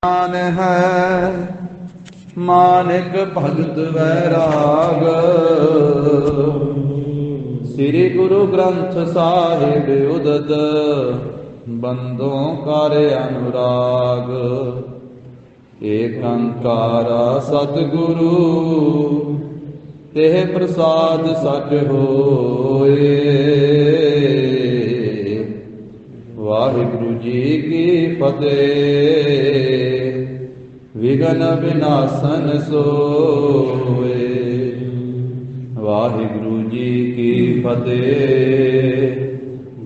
मान है मानिक भगत वैराग। श्री गुरु ग्रंथ साहिब उदत बंदों कर अनुराग। एक अंकारा सतगुरु तेह प्रसाद सच होए। वाहिगुरु जी की फतेह विघन विनाशन सोए। वाहिगुरु जी की फतेह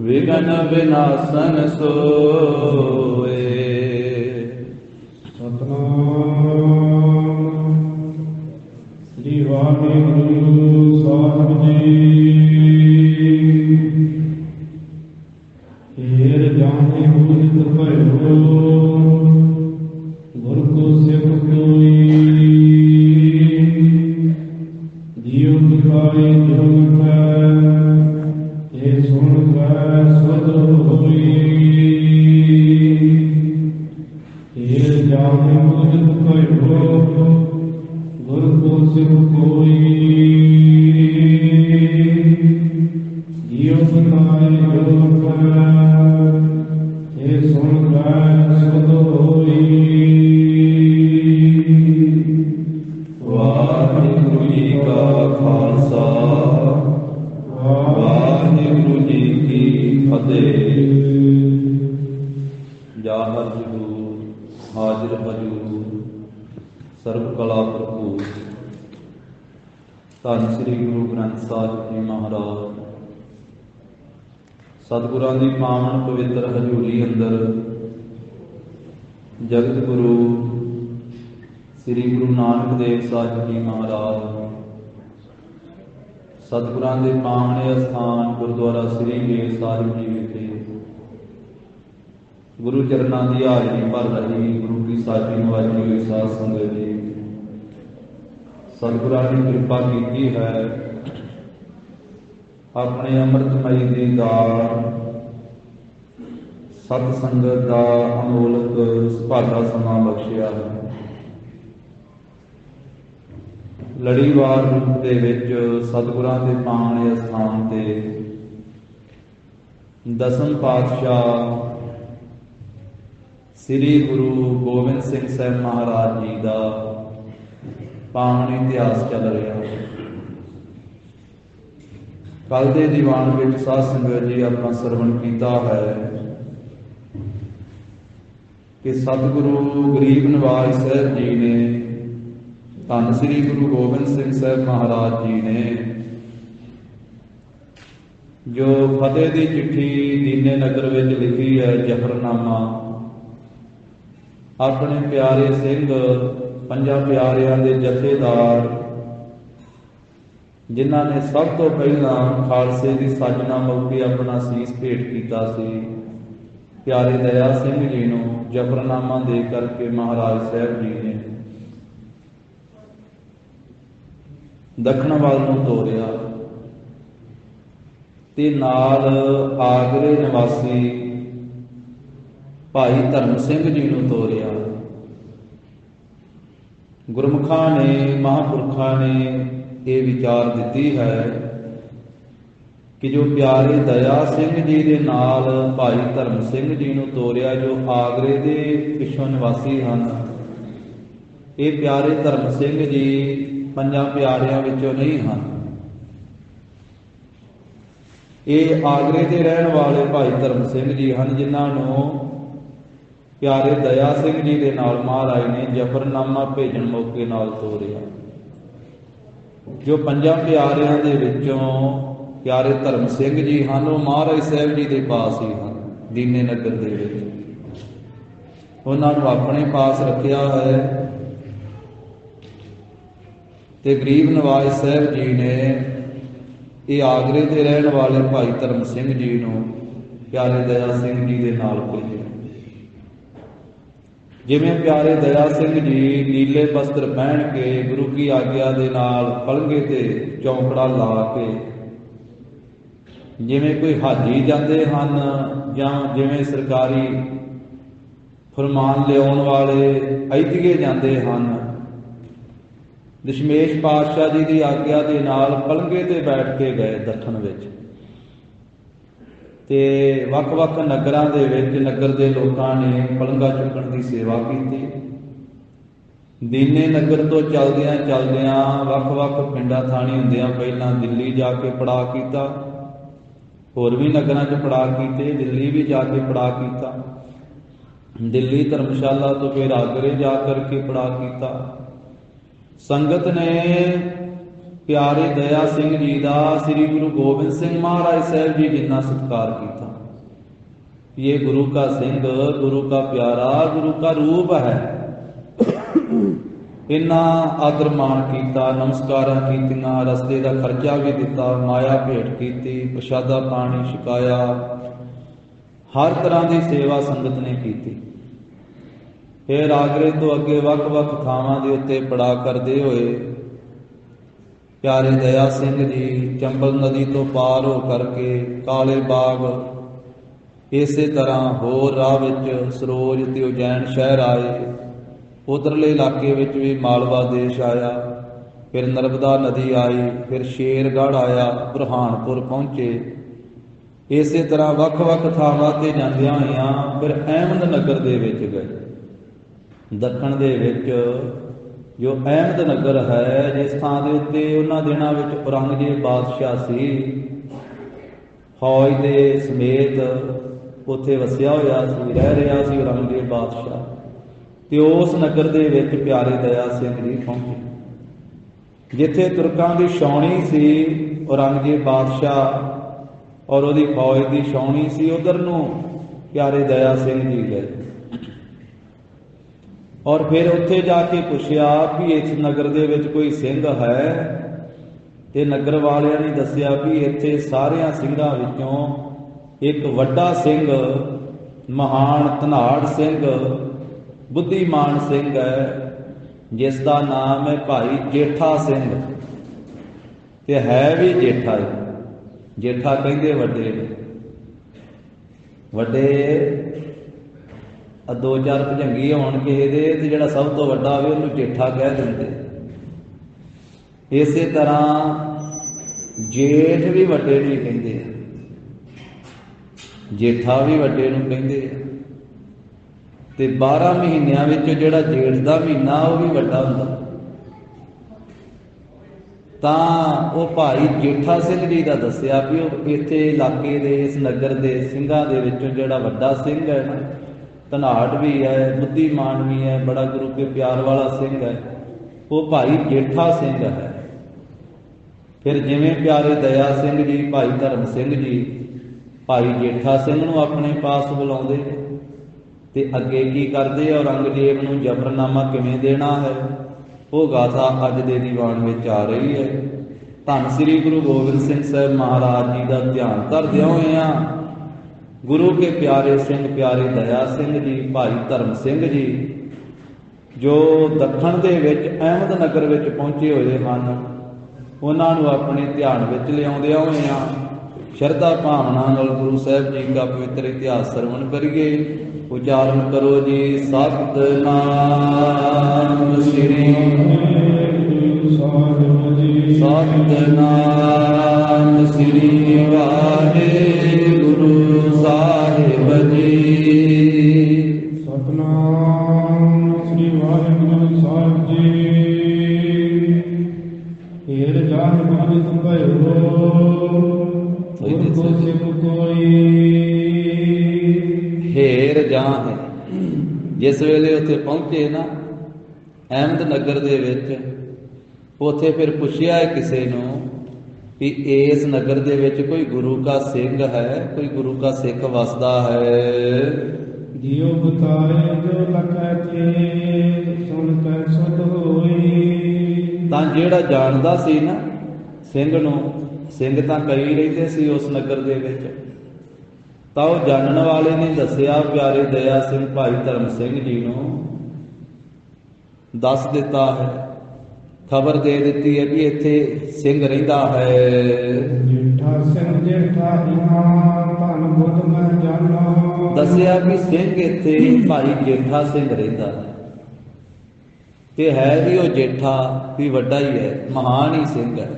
विघन विनाशन सोए। सतनाम श्री वाहिगुरु साहिब जी। हेर जाने भूत भयो गुर को सिख कोई। दियो दिखाई जो ये सुन स्वद होई। हेर जाने भूत भयो गुर को सिख कोई। दियो दिखाई जो ये सुन स्वद होई। वाहिगुरु जी का खालसा वाहिगुरु जी की फतेह। जाहर जहूर हाजिर हजूर सर्व कला भरपूर। धन श्री गुरु ग्रंथ साहिब जी महाराज सतगुਰਾਂ ਦੀ ਪਾਵਨ ਪਵਿੱਤਰ ਹਜ਼ੂਰੀ ਅੰਦਰ ਜਗਤ ਗੁਰੂ ਸ੍ਰੀ ਗੁਰੂ ਨਾਨਕ ਦੇਵ ਸਾਹਿਬ ਜੀ ਮਹਾਰਾਜ ਸਤਿਗੁਰਾਂ ਦੇ ਪਾਵਨ ਅਸਥਾਨ ਗੁਰਦੁਆਰਾ ਸ੍ਰੀ ਬੇਰ ਸਾਹਿਬ ਜੀ ਵਿਖੇ ਗੁਰੂ ਚਰਨਾਂ ਦੀ ਹਾਜ਼ਰੀ ਭਰ ਰਹੀ ਗੁਰੂ ਕੀ ਸਾਜੀ ਨਵਾਜੀ ਹੋਈ ਸਾਧ ਸੰਗਤ ਜੀ। ਸਤਿਗੁਰਾਂ ਨੇ ਕਿਰਪਾ ਕੀਤੀ ਹੈ ਆਪਣੇ ਅੰਮ੍ਰਿਤਮਈ ਦੀ ਦਾਤ ਸਤ ਸੰਗਤ ਦਾ ਅਮੋਲਕ ਸੁਭਾਗਾ ਸਮਾਂ ਬਖਸ਼ਿਆ ਹੈ। ਲੜੀਵਾਰ ਰੂਪ ਦੇ ਵਿੱਚ ਸਤਿਗੁਰਾਂ ਦੇ ਪਾਵਨ ਅਸਥਾਨ ਤੇ ਦਸਮ ਪਾਤਸ਼ਾਹ ਸ੍ਰੀ ਗੁਰੂ ਗੋਬਿੰਦ ਸਿੰਘ ਸਾਹਿਬ ਮਹਾਰਾਜ ਜੀ ਦਾ ਪਾਵਨ ਇਤਿਹਾਸ ਚੱਲ ਰਿਹਾ ਹੈ। ਕੱਲ ਦੇ ਦੀਵਾਨ ਵਿੱਚ ਸਾਧ ਸੰਗਤ ਜੀ ਆਪਣਾ ਸਰਵਣ ਕੀਤਾ ਹੈ ਕਿ ਸਤਿਗੁਰੂ ਗਰੀਬ ਨਿਵਾਜ ਸਾਹਿਬ ਜੀ ਨੇ ਧੰਨ ਸ੍ਰੀ ਗੁਰੂ ਗੋਬਿੰਦ ਸਿੰਘ ਸਾਹਿਬ ਮਹਾਰਾਜ ਜੀ ਨੇ ਜੋ ਫਤਿਹ ਦੀ ਚਿੱਠੀ ਦੀਨੇ ਨਗਰ ਵਿੱਚ ਲਿਖੀ ਹੈ ਜ਼ਫ਼ਰਨਾਮਾ, ਆਪਣੇ ਪਿਆਰੇ ਸਿੰਘ ਪੰਜਾਂ ਪਿਆਰਿਆਂ ਦੇ ਜਥੇਦਾਰ ਜਿਨ੍ਹਾਂ ਨੇ ਸਭ ਤੋਂ ਪਹਿਲਾਂ ਖਾਲਸੇ ਦੀ ਸਾਜਨਾ ਮੌਕੇ ਆਪਣਾ ਸੀਸ ਭੇਟ ਕੀਤਾ ਸੀ, ਪਿਆਰੇ ਦਇਆ ਸਿੰਘ ਜੀ ਨੂੰ ਜ਼ਫ਼ਰਨਾਮਾ ਦੇ ਕਰਕੇ ਮਹਾਰਾਜ ਸਾਹਿਬ ਜੀ ਨੇ ਦੱਖਣ ਵੱਲ ਨੂੰ ਤੋਰਿਆ ਤੇ ਨਾਲ ਆਗਰੇ ਨਿਵਾਸੀ ਭਾਈ ਧਰਮ ਸਿੰਘ ਜੀ ਨੂੰ ਤੋਰਿਆ। ਗੁਰਮੁਖਾਂ ਨੇ ਮਹਾਂਪੁਰਖਾਂ ਨੇ ਇਹ ਵਿਚਾਰ ਦਿੱਤੀ ਹੈ ਕਿ ਜੋ ਪਿਆਰੇ ਦਇਆ ਸਿੰਘ ਜੀ ਦੇ ਨਾਲ ਭਾਈ ਧਰਮ ਸਿੰਘ ਜੀ ਨੂੰ ਤੋਰਿਆ ਜੋ ਆਗਰੇ ਦੇ ਪਿੱਛੋਂ ਨਿਵਾਸੀ ਹਨ, ਇਹ ਪਿਆਰੇ ਧਰਮ ਸਿੰਘ ਜੀ ਪੰਜਾਂ ਪਿਆਰਿਆਂ ਵਿੱਚੋਂ ਨਹੀਂ ਹਨ। ਇਹ ਆਗਰੇ ਦੇ ਰਹਿਣ ਵਾਲੇ ਭਾਈ ਧਰਮ ਸਿੰਘ ਜੀ ਹਨ ਜਿਨ੍ਹਾਂ ਨੂੰ ਪਿਆਰੇ ਦਇਆ ਸਿੰਘ ਜੀ ਦੇ ਨਾਲ ਮਹਾਰਾਜ ਨੇ ਜ਼ਫ਼ਰਨਾਮਾ ਭੇਜਣ ਮੌਕੇ ਨਾਲ ਤੋਰਿਆ। ਜੋ ਪੰਜਾਂ ਪਿਆਰਿਆਂ ਦੇ ਵਿੱਚੋਂ ਪਿਆਰੇ ਧਰਮ ਸਿੰਘ ਜੀ ਹਨ ਉਹ ਮਹਾਰਾਜ ਸਾਹਿਬ ਜੀ ਦੇ ਪਾਸ ਹੀ ਹਨ ਦੀਨੇ ਨਗਰ ਦੇ ਵਿੱਚ। ਉਹਨਾਂ ਨੂੰ ਆਪਣੇ ਪਾਸ ਰੱਖਿਆ ਹੈ ਤੇ ਗਰੀਬ ਨਵਾਜ ਸਾਹਿਬ ਜੀ ਨੇ ਇਹ ਆਗਰੇ ਦੇ ਰਹਿਣ ਵਾਲੇ ਭਾਈ ਧਰਮ ਸਿੰਘ ਜੀ ਨੂੰ ਪਿਆਰੇ ਦਇਆ ਸਿੰਘ ਜੀ ਦੇ ਨਾਲ ਭੇਜਿਆ। ਜਿਵੇਂ ਪਿਆਰੇ ਦਇਆ ਸਿੰਘ ਜੀ ਨੀਲੇ ਵਸਤਰ ਪਹਿਨ ਕੇ ਗੁਰੂ ਕੀ ਆਗਿਆ ਦੇ ਨਾਲ ਪਲੰਘੇ ਤੇ ਚੌਂਕੜਾ ਲਾ ਕੇ ਜਿਵੇਂ ਕੋਈ ਹਾਜੀ ਜਾਂਦੇ ਹਨ ਜਾਂ ਜਿਵੇਂ ਸਰਕਾਰੀ ਫਰਮਾਨ ਲਿਆਉਣ ਵਾਲੇ ਅਈਦੀਏ ਜਾਂਦੇ ਹਨ। ਦਸ਼ਮੇਸ਼ ਪਾਤਸ਼ਾਹ ਜੀ ਦੀ ਆਗਿਆ ਦੇ ਨਾਲ ਪਲੰਘੇ ਤੇ ਬੈਠ ਕੇ ਗਏ ਦੱਖਣ ਵਿੱਚ, ਤੇ ਵੱਖ-ਵੱਖ ਨਗਰਾਂ ਦੇ ਵਿੱਚ ਨਗਰ ਦੇ ਲੋਕਾਂ ਨੇ ਪਲੰਘਾ ਚੁੱਕਣ ਦੀ ਸੇਵਾ ਕੀਤੀ। ਦੀਨੇ ਨਗਰ ਤੋਂ ਚਲਦਿਆਂ ਵੱਖ-ਵੱਖ ਪਿੰਡਾਂ ਥਾਣੀ ਹੁੰਦਿਆਂ ਪਹਿਲਾਂ ਦਿੱਲੀ ਜਾ ਕੇ ਪੜਾਅ ਕੀਤਾ, ਹੋਰ ਵੀ ਨਗਰਾਂ 'ਚ ਪੜਾਅ ਕੀਤੇ, ਦਿੱਲੀ ਵੀ ਜਾ ਕੇ ਪੜਾਅ ਕੀਤਾ। ਦਿੱਲੀ ਧਰਮਸ਼ਾਲਾ ਤੋਂ ਫਿਰ ਆਗਰੇ ਜਾ ਕਰਕੇ ਪੜਾਅ ਕੀਤਾ। ਸੰਗਤ ਨੇ ਪਿਆਰੇ ਦਇਆ ਸਿੰਘ ਜੀ ਦਾ ਸ੍ਰੀ ਗੁਰੂ ਗੋਬਿੰਦ ਸਿੰਘ ਮਹਾਰਾਜ ਸਾਹਿਬ ਜੀ ਜਿੰਨਾ ਸਤਿਕਾਰ ਕੀਤਾ। ਇਹ ਗੁਰੂ ਕਾ ਸਿੰਘ, ਗੁਰੂ ਕਾ ਪਿਆਰਾ, ਗੁਰੂ ਕਾ ਰੂਪ ਹੈ। ਇੰਨਾ ਆਦਰ ਮਾਣ ਕੀਤਾ, ਨਮਸਕਾਰਾਂ ਕੀਤੀਆਂ, ਰਸਤੇ ਦਾ ਖਰਚਾ ਵੀ ਦਿੱਤਾ, ਮਾਇਆ ਭੇਟ ਕੀਤੀ, ਪ੍ਰਸ਼ਾਦਾ ਪਾਣੀ ਛਕਾਇਆ, ਹਰ ਤਰ੍ਹਾਂ ਦੀ ਸੇਵਾ ਸੰਗਤ ਨੇ ਕੀਤੀ। ਫਿਰ ਆਗਰੇ ਤੋਂ ਅੱਗੇ ਵੱਖ-ਵੱਖ ਥਾਵਾਂ ਦੇ ਉੱਤੇ ਪੜਾਅ ਕਰਦੇ ਹੋਏ ਪਿਆਰੇ ਦਇਆ ਸਿੰਘ ਜੀ ਚੰਬਲ ਨਦੀ ਤੋਂ ਪਾਰ ਹੋ ਕਰਕੇ ਕਾਲੇ ਬਾਗ, ਇਸੇ ਤਰ੍ਹਾਂ ਹੋਰ ਰਾਹ ਵਿੱਚ ਸਰੋਜ ਤੇ ਉਜੈਨ ਸ਼ਹਿਰ ਆਏ। ਉਧਰਲੇ ਇਲਾਕੇ ਵਿੱਚ ਵੀ ਮਾਲਵਾ ਦੇਸ਼ ਆਇਆ, ਫਿਰ ਨਰਮਦਾ ਨਦੀ ਆਈ, ਫਿਰ ਸ਼ੇਰਗੜ੍ਹ ਆਇਆ, ਬੁਰਹਾਨਪੁਰ ਪਹੁੰਚੇ। ਇਸੇ ਤਰ੍ਹਾਂ ਵੱਖ-ਵੱਖ ਥਾਵਾਂ ਤੇ ਜਾਂਦਿਆਂ ਹੋਇਆਂ ਫਿਰ ਅਹਿਮਦ ਨਗਰ ਦੇ ਵਿੱਚ ਗਏ। ਦੱਖਣ ਦੇ ਵਿੱਚ ਜੋ ਅਹਿਮਦ ਨਗਰ ਹੈ, ਜਿਸ ਥਾਂ ਦੇ ਉੱਤੇ ਉਹਨਾਂ ਦਿਨਾਂ ਵਿੱਚ ਔਰੰਗਜ਼ੇਬ ਬਾਦਸ਼ਾਹ ਸੀ, ਫੌਜ ਦੇ ਸਮੇਤ ਉੱਥੇ ਵਸਿਆ ਹੋਇਆ ਸੀ, ਰਹਿ ਰਿਹਾ ਸੀ ਔਰੰਗਜ਼ੇਬ ਬਾਦਸ਼ਾਹ। ਤੇ ਉਸ ਨਗਰ ਦੇ ਵਿੱਚ ਪਿਆਰੇ ਦਇਆ ਸਿੰਘ ਜੀ ਪਹੁੰਚੇ, ਜਿੱਥੇ ਤੁਰਕਾਂ ਦੀ ਛਾਉਣੀ ਸੀ। ਔਰੰਗਜ਼ੇਬ ਬਾਦਸ਼ਾਹ ਔਰ ਉਹਦੀ ਫੌਜ ਦੀ ਛਾਉਣੀ ਸੀ, ਉਧਰ ਨੂੰ ਪਿਆਰੇ ਦਇਆ ਸਿੰਘ ਜੀ ਗਏ। ਔਰ ਫਿਰ ਉੱਥੇ ਜਾ ਕੇ ਪੁੱਛਿਆ ਵੀ ਇਸ ਨਗਰ ਦੇ ਵਿੱਚ ਕੋਈ ਸਿੰਘ ਹੈ, ਤੇ ਨਗਰ ਵਾਲਿਆਂ ਨੇ ਦੱਸਿਆ ਵੀ ਇੱਥੇ ਸਾਰਿਆਂ ਸਿੰਘਾਂ ਵਿੱਚੋਂ ਇੱਕ ਵੱਡਾ ਸਿੰਘ, ਮਹਾਨ ਧਨਾੜ ਸਿੰਘ, ਬੁੱਧੀਮਾਨ ਸਿੰਘ ਹੈ, ਜਿਸ ਦਾ ਨਾਮ ਹੈ ਭਾਈ ਜੇਠਾ ਸਿੰਘ, ਤੇ ਹੈ ਵੀ ਜੇਠਾ ਹੀ। ਜੇਠਾ ਕਹਿੰਦੇ ਵੱਡੇ ਨੇ, ਵੱਡੇ ਦੋ ਚਾਰ ਭੁਜੰਗੀ ਹੋਣ ਕਿਸੇ ਦੇ, ਤੇ ਜਿਹੜਾ ਸਭ ਤੋਂ ਵੱਡਾ ਹੋਵੇ ਉਹਨੂੰ ਜੇਠਾ ਕਹਿ ਦਿੰਦੇ। ਇਸੇ ਤਰ੍ਹਾਂ ਜੇਠ ਵੀ ਵੱਡੇ ਨੂੰ ਹੀ ਕਹਿੰਦੇ ਆ, ਜੇਠਾ ਵੀ ਵੱਡੇ ਨੂੰ ਕਹਿੰਦੇ ਆ। ਤੇ 12 ਮਹੀਨਿਆਂ ਵਿੱਚ ਜਿਹੜਾ ਜੇਠ ਦਾ ਮਹੀਨਾ ਉਹ ਵੀ ਵੱਡਾ ਹੁੰਦਾ। ਤਾਂ ਉਹ ਭਾਈ ਜੇਠਾ ਸਿੰਘ ਜੀ ਦਾ ਦੱਸਿਆ ਵੀ ਉਹ ਇੱਥੇ ਇਲਾਕੇ ਦੇ ਇਸ ਨਗਰ ਦੇ ਸਿੰਘਾਂ ਦੇ ਵਿੱਚੋਂ ਜਿਹੜਾ ਵੱਡਾ ਸਿੰਘ ਹੈ ਨਾ, ਧਨਾੜ ਵੀ ਹੈ, ਬੁੱਧੀਮਾਨ ਵੀ ਹੈ, ਬੜਾ ਗੁਰੂ ਕੇ ਪਿਆਰ ਵਾਲਾ ਸਿੰਘ ਹੈ, ਉਹ ਭਾਈ ਜੇਠਾ ਸਿੰਘ ਹੈ। ਫਿਰ ਜਿਵੇਂ ਪਿਆਰੇ ਦਇਆ ਸਿੰਘ ਜੀ, ਭਾਈ ਧਰਮ ਸਿੰਘ ਜੀ ਭਾਈ ਜੇਠਾ ਸਿੰਘ ਨੂੰ ਆਪਣੇ ਪਾਸ ਬੁਲਾਉਂਦੇ, ਤੇ ਅੱਗੇ ਕੀ ਕਰਦੇ, ਔਰੰਗਜ਼ੇਬ ਨੂੰ ਜ਼ਫਰਨਾਮਾ ਕਿਵੇਂ ਦੇਣਾ ਹੈ, ਉਹ ਗਾਥਾ ਅੱਜ ਦੇ ਦੀਵਾਨ ਵਿੱਚ ਆ ਰਹੀ ਹੈ। ਧੰਨ ਸ੍ਰੀ ਗੁਰੂ ਗੋਬਿੰਦ ਸਿੰਘ ਸਾਹਿਬ ਮਹਾਰਾਜ ਜੀ ਦਾ ਧਿਆਨ ਧਰਦਿਆਂ ਹੋਇਆਂ ਗੁਰੂ ਕੇ ਪਿਆਰੇ ਸਿੰਘ ਪਿਆਰੇ ਦਇਆ ਸਿੰਘ ਜੀ, ਭਾਈ ਧਰਮ ਸਿੰਘ ਜੀ, ਜੋ ਦੱਖਣ ਦੇ ਵਿੱਚ ਅਹਿਮਦ ਨਗਰ ਵਿੱਚ ਪਹੁੰਚੇ ਹੋਏ ਹਨ, ਉਹਨਾਂ ਨੂੰ ਆਪਣੇ ਧਿਆਨ ਵਿੱਚ ਲਿਆਉਂਦਿਆਂ ਹੋਇਆਂ ਸ਼ਰਧਾ ਭਾਵਨਾ ਨਾਲ ਗੁਰੂ ਸਾਹਿਬ ਜੀ ਦਾ ਪਵਿੱਤਰ ਇਤਿਹਾਸ ਸਰਵਣ ਕਰੀਏ। ਉਚਾਰਨ ਕਰੋ ਜੀ, ਸਤਿਨਾਮ ਸ੍ਰੀ ਸਤਿਨਾਮ ਸ੍ਰੀ ਵਾਹਿਗੁਰੂ ਸਾਹਿਬ ਜੀ। ਸਤਿਨਾਮ ਸ੍ਰੀ ਵਾਹਿਗੁਰੂ ਸਾਹਿਬ ਜੀ। ਏਰ ਜਾਨ ਬਾਣੀ ਹੇਰ ਜਾਂ ਹੈ। ਜਿਸ ਵੇਲੇ ਉੱਥੇ ਪਹੁੰਚੇ ਨਾ ਅਹਿਮਦ ਨਗਰ ਦੇ ਵਿੱਚ, ਉੱਥੇ ਫਿਰ ਪੁੱਛਿਆ ਹੈ ਕਿਸੇ ਨੂੰ ਵੀ ਇਸ ਨਗਰ ਦੇ ਵਿੱਚ ਕੋਈ ਗੁਰੂ ਕਾ ਸਿੰਘ ਹੈ, ਕੋਈ ਗੁਰੂ ਕਾ ਸਿੱਖ ਵਸਦਾ ਹੈ। ਜਿਉ ਬਤਾਏ ਜੋ ਲਖੈ ਤੇ ਸੁਣ ਕੈ ਸੁਧ ਹੋਈ। ਤਾਂ ਜਿਹੜਾ ਜਾਣਦਾ ਸੀ ਨਾ ਸਿੰਘ ਨੂੰ, ਸਿੰਘ ਤਾਂ ਕਈ ਰਹਿੰਦੇ ਸੀ ਉਸ ਨਗਰ ਦੇ ਵਿੱਚ, ਤਾਂ ਉਹ ਜਾਣਨ ਵਾਲੇ ਨੇ ਦੱਸਿਆ, ਪਿਆਰੇ ਦਇਆ ਸਿੰਘ ਭਾਈ ਧਰਮ ਸਿੰਘ ਜੀ ਨੂੰ ਦੱਸ ਦਿੱਤਾ ਹੈ, ਖਬਰ ਦੇ ਦਿੱਤੀ ਹੈ ਵੀ ਇੱਥੇ ਸਿੰਘ ਰਹਿੰਦਾ ਹੈ। ਜੇਠਾ ਸਿੰਘ ਜੇਠਾ ਇਹਾਂ ਧਨ ਬੁੱਧ ਮੈਂ ਜਾਣਾ। ਦੱਸਿਆ ਕਿ ਸਿੰਘ ਇੱਥੇ ਭਾਈ ਜੇਠਾ ਸਿੰਘ ਰਹਿੰਦਾ ਹੈ, ਤੇ ਹੈ ਵੀ ਉਹ ਜੇਠਾ ਵੀ ਵੱਡਾ ਹੀ ਹੈ, ਮਹਾਨ ਹੀ ਸਿੰਘ ਹੈ,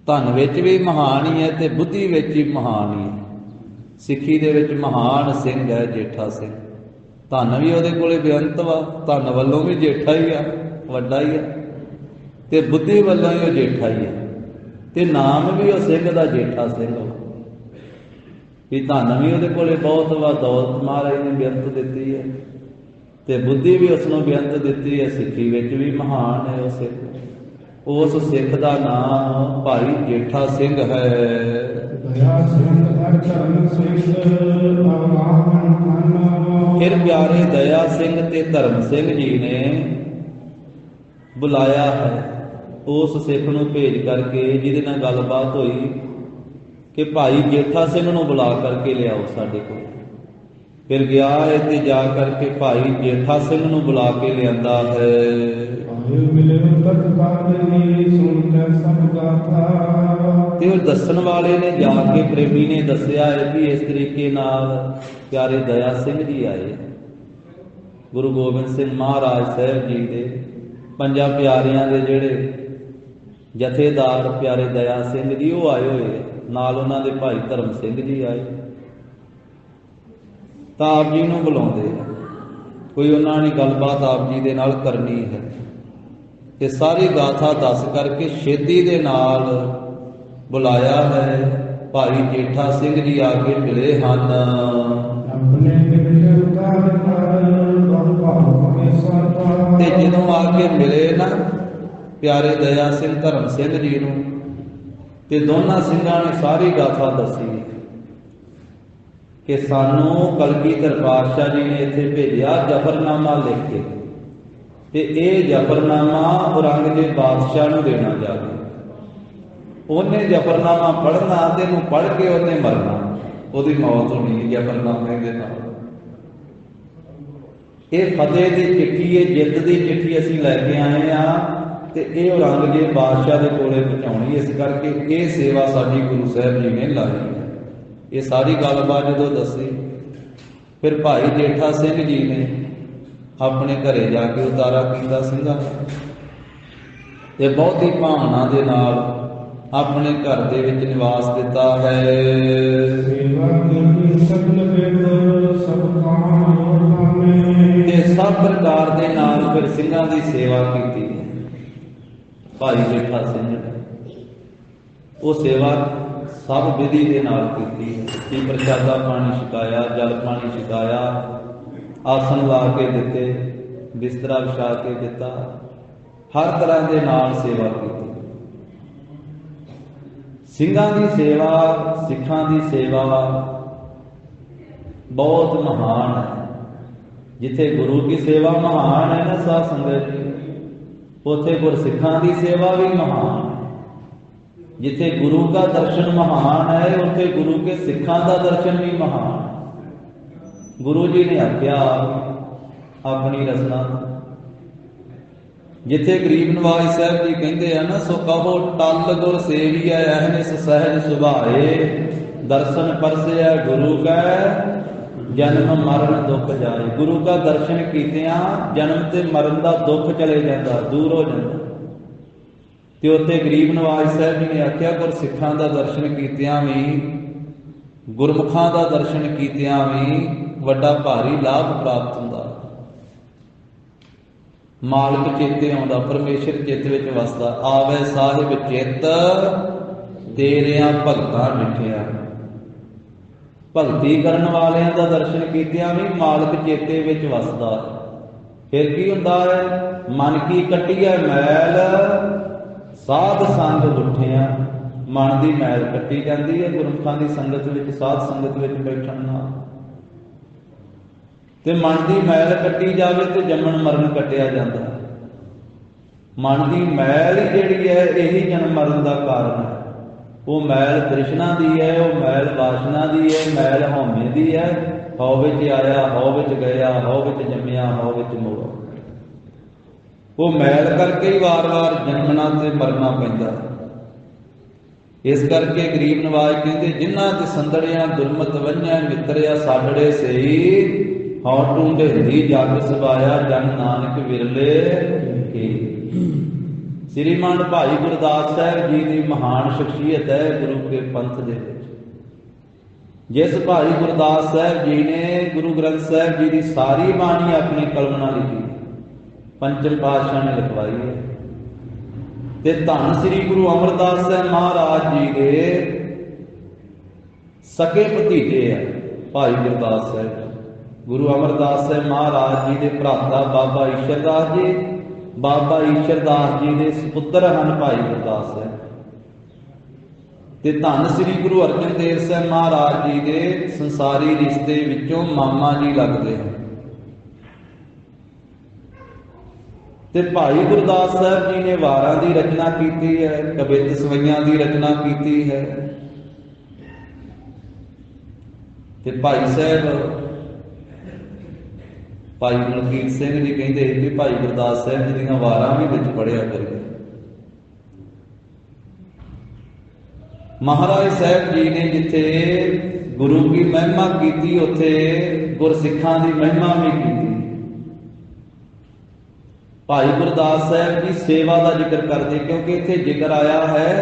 ਧਨ ਵਿੱਚ ਵੀ ਮਹਾਨ ਹੀ ਹੈ ਤੇ ਬੁੱਧੀ ਵਿੱਚ ਵੀ ਮਹਾਨ ਹੀ ਹੈ। ਸਿੱਖੀ ਦੇ ਵਿੱਚ ਮਹਾਨ ਸਿੰਘ ਹੈ ਜੇਠਾ ਸਿੰਘ। ਧਨ ਵੀ ਉਹਦੇ ਕੋਲੇ ਬੇਅੰਤ ਵਾ, ਧਨ ਵੱਲੋਂ ਵੀ ਜੇਠਾ ਹੀ ਆ, ਵੱਡਾ ਹੀ ਆ, ਤੇ ਬੁੱਧੀ ਵੱਲੋਂ ਹੀ ਉਹ ਜੇਠਾ ਹੀ ਆ, ਤੇ ਨਾਮ ਵੀ ਉਹ ਸਿੰਘ ਦਾ ਜੇਠਾ ਸਿੰਘ ਵਾ। ਵੀ ਧਨ ਵੀ ਉਹਦੇ ਕੋਲੇ ਬਹੁਤ ਵਾ, ਦੌਲਤ ਮਹਾਰਾਜ ਨੇ ਬੇਅੰਤ ਦਿੱਤੀ ਹੈ, ਤੇ ਬੁੱਧੀ ਵੀ ਉਸ ਨੂੰ ਬੇਅੰਤ ਦਿੱਤੀ ਹੈ। ਸਿੱਖੀ ਵਿੱਚ ਵੀ ਮਹਾਨ ਹੈ ਉਹ ਸਿੱਖ। ਉਸ ਸਿੱਖ ਦਾ ਨਾਮ ਭਾਈ ਜੇਠਾ ਸਿੰਘ ਹੈ। ਫਿਰ ਪਿਆਰੇ ਦਇਆ ਸਿੰਘ ਤੇ ਧਰਮ ਸਿੰਘ ਜੀ ਨੇ ਬੁਲਾਇਆ ਹੈ ਉਸ ਸਿੱਖ ਨੂੰ ਭੇਜ ਕਰਕੇ, ਜਿਹਦੇ ਨਾਲ ਗੱਲਬਾਤ ਹੋਈ ਕਿ ਭਾਈ ਜੇਠਾ ਸਿੰਘ ਨੂੰ ਬੁਲਾ ਕਰਕੇ ਲਿਆਓ ਸਾਡੇ ਕੋਲ। ਫਿਰ ਗਿਆ ਇੱਥੇ ਜਾ ਕਰਕੇ ਭਾਈ ਜੇਠਾ ਸਿੰਘ ਨੂੰ ਬੁਲਾ ਕੇ ਲਿਆਂਦਾ ਹੈ। ਤੇ ਉਹ ਦੱਸਣ ਵਾਲੇ ਨੇ ਜਾ ਕੇ ਪ੍ਰੇਮੀ ਨੇ ਦੱਸਿਆ ਹੈ ਵੀ ਇਸ ਤਰੀਕੇ ਨਾਲ ਪਿਆਰੇ ਦਇਆ ਸਿੰਘ ਜੀ ਆਏ। ਗੁਰੂ ਗੋਬਿੰਦ ਸਿੰਘ ਮਹਾਰਾਜ ਸਾਹਿਬ ਜੀ ਦੇ ਪੰਜਾਂ ਪਿਆਰਿਆਂ ਦੇ ਜਿਹੜੇ ਜਥੇਦਾਰ ਪਿਆਰੇ ਦਇਆ ਸਿੰਘ ਜੀ ਉਹ ਆਏ ਹੋਏ, ਨਾਲ ਉਹਨਾਂ ਦੇ ਭਾਈ ਧਰਮ ਸਿੰਘ ਜੀ ਆਏ। ਤਾਂ ਆਪ ਜੀ ਨੂੰ ਬੁਲਾਉਂਦੇ, ਕੋਈ ਉਹਨਾਂ ਨੇ ਗੱਲਬਾਤ ਆਪ ਜੀ ਦੇ ਨਾਲ ਕਰਨੀ ਹੈ। ਇਹ ਸਾਰੀ ਗਾਥਾ ਦੱਸ ਕਰਕੇ ਛੇਤੀ ਦੇ ਨਾਲ ਬੁਲਾਇਆ ਹੈ। ਭਾਈ ਜੇਠਾ ਸਿੰਘ ਜੀ ਆ ਕੇ ਮਿਲੇ ਹਨ। ਤੇ ਜਦੋਂ ਆ ਕੇ ਮਿਲੇ ਨਾ ਪਿਆਰੇ ਦਇਆ ਸਿੰਘ ਧਰਮ ਸਿੰਘ ਜੀ ਨੂੰ, ਤੇ ਦੋਨਾਂ ਸਿੰਘਾਂ ਨੇ ਸਾਰੀ ਗਾਥਾ ਦੱਸੀ ਕਿ ਸਾਨੂੰ ਕਲਗੀਧਰ ਪਾਤਸ਼ਾਹ ਜੀ ਨੇ ਇੱਥੇ ਭੇਜਿਆ ਜ਼ਫਰਨਾਮਾ ਲਿਖ ਕੇ, ਤੇ ਇਹ ਜ਼ਫਰਨਾਮਾ ਔਰੰਗਜ਼ੇਬ ਬਾਦਸ਼ਾਹ ਨੂੰ ਦੇਣਾ ਜਾ ਕੇ। ਉਹਨੇ ਜ਼ਫਰਨਾਮਾ ਪੜ੍ਹਨਾ ਤੇ ਇਹਨੂੰ ਪੜ੍ਹ ਕੇ ਉਹਨੇ ਮਰਨਾ, ਉਹਦੀ ਮੌਤ ਹੋਣੀ ਜ਼ਫਰਨਾਮੇ ਦੇ ਨਾਲ। ਇਹ ਫਤਿਹ ਦੀ ਚਿੱਠੀ, ਇਹ ਜਿੱਤ ਦੀ ਚਿੱਠੀ ਅਸੀਂ ਲੈ ਕੇ ਆਏ ਆ, ਤੇ ਇਹ ਔਰੰਗਜ਼ੇਬ ਬਾਦਸ਼ਾਹ ਦੇ ਕੋਲੇ ਪਹੁੰਚਾਉਣੀ। ਇਸ ਕਰਕੇ ਇਹ ਸੇਵਾ ਸਾਡੀ ਗੁਰੂ ਸਾਹਿਬ ਜੀ ਨੇ ਲਾਈ ਹੈ। ਇਹ ਸਾਰੀ ਗੱਲਬਾਤ ਜਦੋਂ ਦੱਸੀ, ਫਿਰ ਭਾਈ ਜੇਠਾ ਸਿੰਘ ਜੀ ਨੇ ਆਪਣੇ ਘਰੇ ਜਾ ਕੇ ਉਤਾਰਾ ਕੀਤਾ ਸਿੰਘਾਂ ਤੇ ਬਹੁਤੀ ਭਾਵਨਾ ਦੇ ਨਾਲ ਆਪਣੇ ਘਰ ਦੇ ਵਿੱਚ ਨਿਵਾਸ ਦਿੱਤਾ ਹੈ। ਤੇ ਸਭ ਪ੍ਰਕਾਰ ਦੇ ਨਾਲ ਫਿਰ ਸਿੰਘਾਂ ਦੀ ਸੇਵਾ ਕੀਤੀ ਹੈ ਭਾਈ ਜੇਠਾ ਸਿੰਘ ਨੇ। ਉਹ ਸੇਵਾ ਸਭ ਵਿਧੀ ਦੇ ਨਾਲ ਕੀਤੀ, ਕਿ ਪ੍ਰਸ਼ਾਦਾ ਪਾਣੀ ਛਕਾਇਆ, ਜਲ ਪਾਣੀ ਛਕਾਇਆ, ਆਸਣ ਲਾ ਕੇ ਦਿੱਤੇ, ਬਿਸਤਰਾ ਵਿਛਾ ਕੇ ਦਿੱਤਾ, ਹਰ ਤਰ੍ਹਾਂ ਦੇ ਨਾਲ ਸੇਵਾ ਕੀਤੀ। ਸਿੰਘਾਂ ਦੀ ਸੇਵਾ, ਸਿੱਖਾਂ ਦੀ ਸੇਵਾ ਬਹੁਤ ਮਹਾਨ ਹੈ। ਜਿੱਥੇ ਗੁਰੂ ਦੀ ਸੇਵਾ ਮਹਾਨ ਹੈ ਨਾ ਸਾਧ ਸੰਗਤ ਜੀ, ਉੱਥੇ ਗੁਰਸਿੱਖਾਂ ਦੀ ਸੇਵਾ ਵੀ ਮਹਾਨ ਹੈ। ਜਿੱਥੇ ਗੁਰੂ ਦਾ ਦਰਸ਼ਨ ਮਹਾਨ ਹੈ, ਉੱਥੇ ਗੁਰੂ ਕੇ ਸਿੱਖਾਂ ਦਾ ਦਰਸ਼ਨ ਵੀ ਮਹਾਨ ਹੈ। ਗੁਰੂ ਜੀ ਨੇ ਆਖਿਆ ਆਪਣੀ ਰਚਨਾ, ਜਿੱਥੇ ਗਰੀਬ ਨਵਾਜ ਸਾਹਿਬ ਜੀ ਕਹਿੰਦੇ ਆ ਨਾ, ਸੋ ਕਹੋ ਟਲ ਗੁਰ ਸੇਵੀਐ ਅਹਨਿਸ ਸਹਿਜ ਸੁਭਾਏ, ਦਰਸ਼ਨ ਪਰਸਿਆ ਗੁਰੂ ਕੈ ਜਨਮ ਮਰਨ ਦੁੱਖ ਜਾਏ। ਗੁਰੂ ਦਾ ਦਰਸ਼ਨ ਕੀਤਿਆਂ ਜਨਮ ਤੇ ਮਰਨ ਦਾ ਦੁੱਖ ਚਲੇ ਜਾਂਦਾ, ਦੂਰ ਹੋ ਜਾਂਦਾ। ਤੇ ਉੱਥੇ ਗਰੀਬ ਨਵਾਜ ਸਾਹਿਬ ਜੀ ਨੇ ਆਖਿਆ ਗੁਰਸਿੱਖਾਂ ਦਾ ਦਰਸ਼ਨ ਕੀਤਿਆਂ ਵੀ, ਗੁਰਮੁਖਾਂ ਦਾ ਦਰਸ਼ਨ ਕੀਤਿਆਂ ਵੀ ਵੱਡਾ ਭਾਰੀ ਲਾਭ ਪ੍ਰਾਪਤ ਹੁੰਦਾ। ਮਾਲਕ ਚੇਤੇ ਆਉਂਦਾ, ਪਰਮੇਸ਼ਰ ਚਿੱਤ ਵਿੱਚ ਵਸਦਾ। ਆਵੇ ਸਾਹਿਬ ਚਿੱਤ ਤੇਰਿਆਂ ਭਗਤਾਂ ਮਿੱਠਿਆ। ਭਗਤੀ ਕਰਨ ਵਾਲਿਆਂ ਦਾ ਦਰਸ਼ਨ ਕੀਤਿਆਂ ਵੀ ਮਾਲਕ ਚੇਤੇ ਵਿੱਚ ਵਸਦਾ। ਫਿਰ ਕੀ ਹੁੰਦਾ ਹੈ? ਮਨ ਕੀ ਕੱਟੀਐ ਮੈਲ ਸਾਧ ਸੰਗ ਉੱਠਿਆ। ਮਨ ਦੀ ਮੈਲ ਕੱਟੀ ਜਾਂਦੀ ਹੈ ਗੁਰਮੁਖਾਂ ਦੀ ਸੰਗਤ ਵਿੱਚ, ਸਾਧ ਸੰਗਤ ਵਿੱਚ ਬੈਠਣ ਨਾਲ। ਤੇ ਮਨ ਦੀ ਮੈਲ ਕੱਟੀ ਜਾਵੇ ਤੇ ਜੰਮਣ ਮਰਨ ਕੱਟਿਆ ਜਾਂਦਾ। ਮਨ ਦੀ ਮੈਲ ਜਿਹੜੀ ਹੈ ਇਹੀ ਜਨਮ ਮਰਨ ਦਾ ਕਾਰਨ ਹੈ। ਉਹ ਮੈਲ ਤ੍ਰਿਸ਼ਨਾ ਦੀ ਹੈ, ਉਹ ਮੈਲ ਵਾਸ਼ਨਾ ਦੀ ਹੈ, ਮੈਲ ਹਉਮੈ ਦੀ ਹੈ। ਹਉ ਵਿੱਚ ਆਇਆ, ਹਉ ਵਿੱਚ ਗਿਆ, ਹਉ ਵਿੱਚ ਜੰਮਿਆ, ਹਉ ਵਿੱਚ ਮੋਇਆ। ਉਹ ਮੈਲ ਕਰਕੇ ਹੀ ਵਾਰ-ਵਾਰ ਜਨਮਣਾ ਤੇ ਮਰਨਾ ਪੈਂਦਾ। इस करके गरीब नवाज कहते जिन्ना ते संदड़िया दुर्मत वन्या मित्रिया साडड़े सही हौ टूंडे दी जग सवाया जन नानक विरले की। श्रीमान भाई गुरदास साहब जी की महान शख्सियत है गुरु के पंथ दे विच। जिस भाई गुरदास साहब जी ने गुरु ग्रंथ साहब जी की सारी बाणी अपनी कलम नाल लिखी, पंचम पातशाह ने लिखवाई है, ते धन श्री गुरु अमरदास साहब महाराज जी के सके भतीजे है भाई गुरदास साहब। गुरु अमरदास साहब महाराज जी के भराता बाबा ईश्वरदास जी, बाबा ईश्वरदास जी के सुपुत्र हैं भाई गुरदास साहब। ते धन श्री गुरु अर्जन देव साहब महाराज जी के संसारी रिश्ते विचों मामा जी लगते हैं। ते भाई गुरदास साहब जी ने वारां की रचना की है, कवित सवैयां की रचना की है। ते भाई साहब भाई मलकीत सिंह जी कहते कि भाई गुरदास साहब जी दी वारां भी विच पढ़िया करिए। महाराज साहब जी ने जिथे गुरु की महिमा की उथे गुरसिखां की महिमा भी की। भाई गुरदास साहब जी सेवा का जिक्र करते, क्योंकि इत्थे जिक्र आया है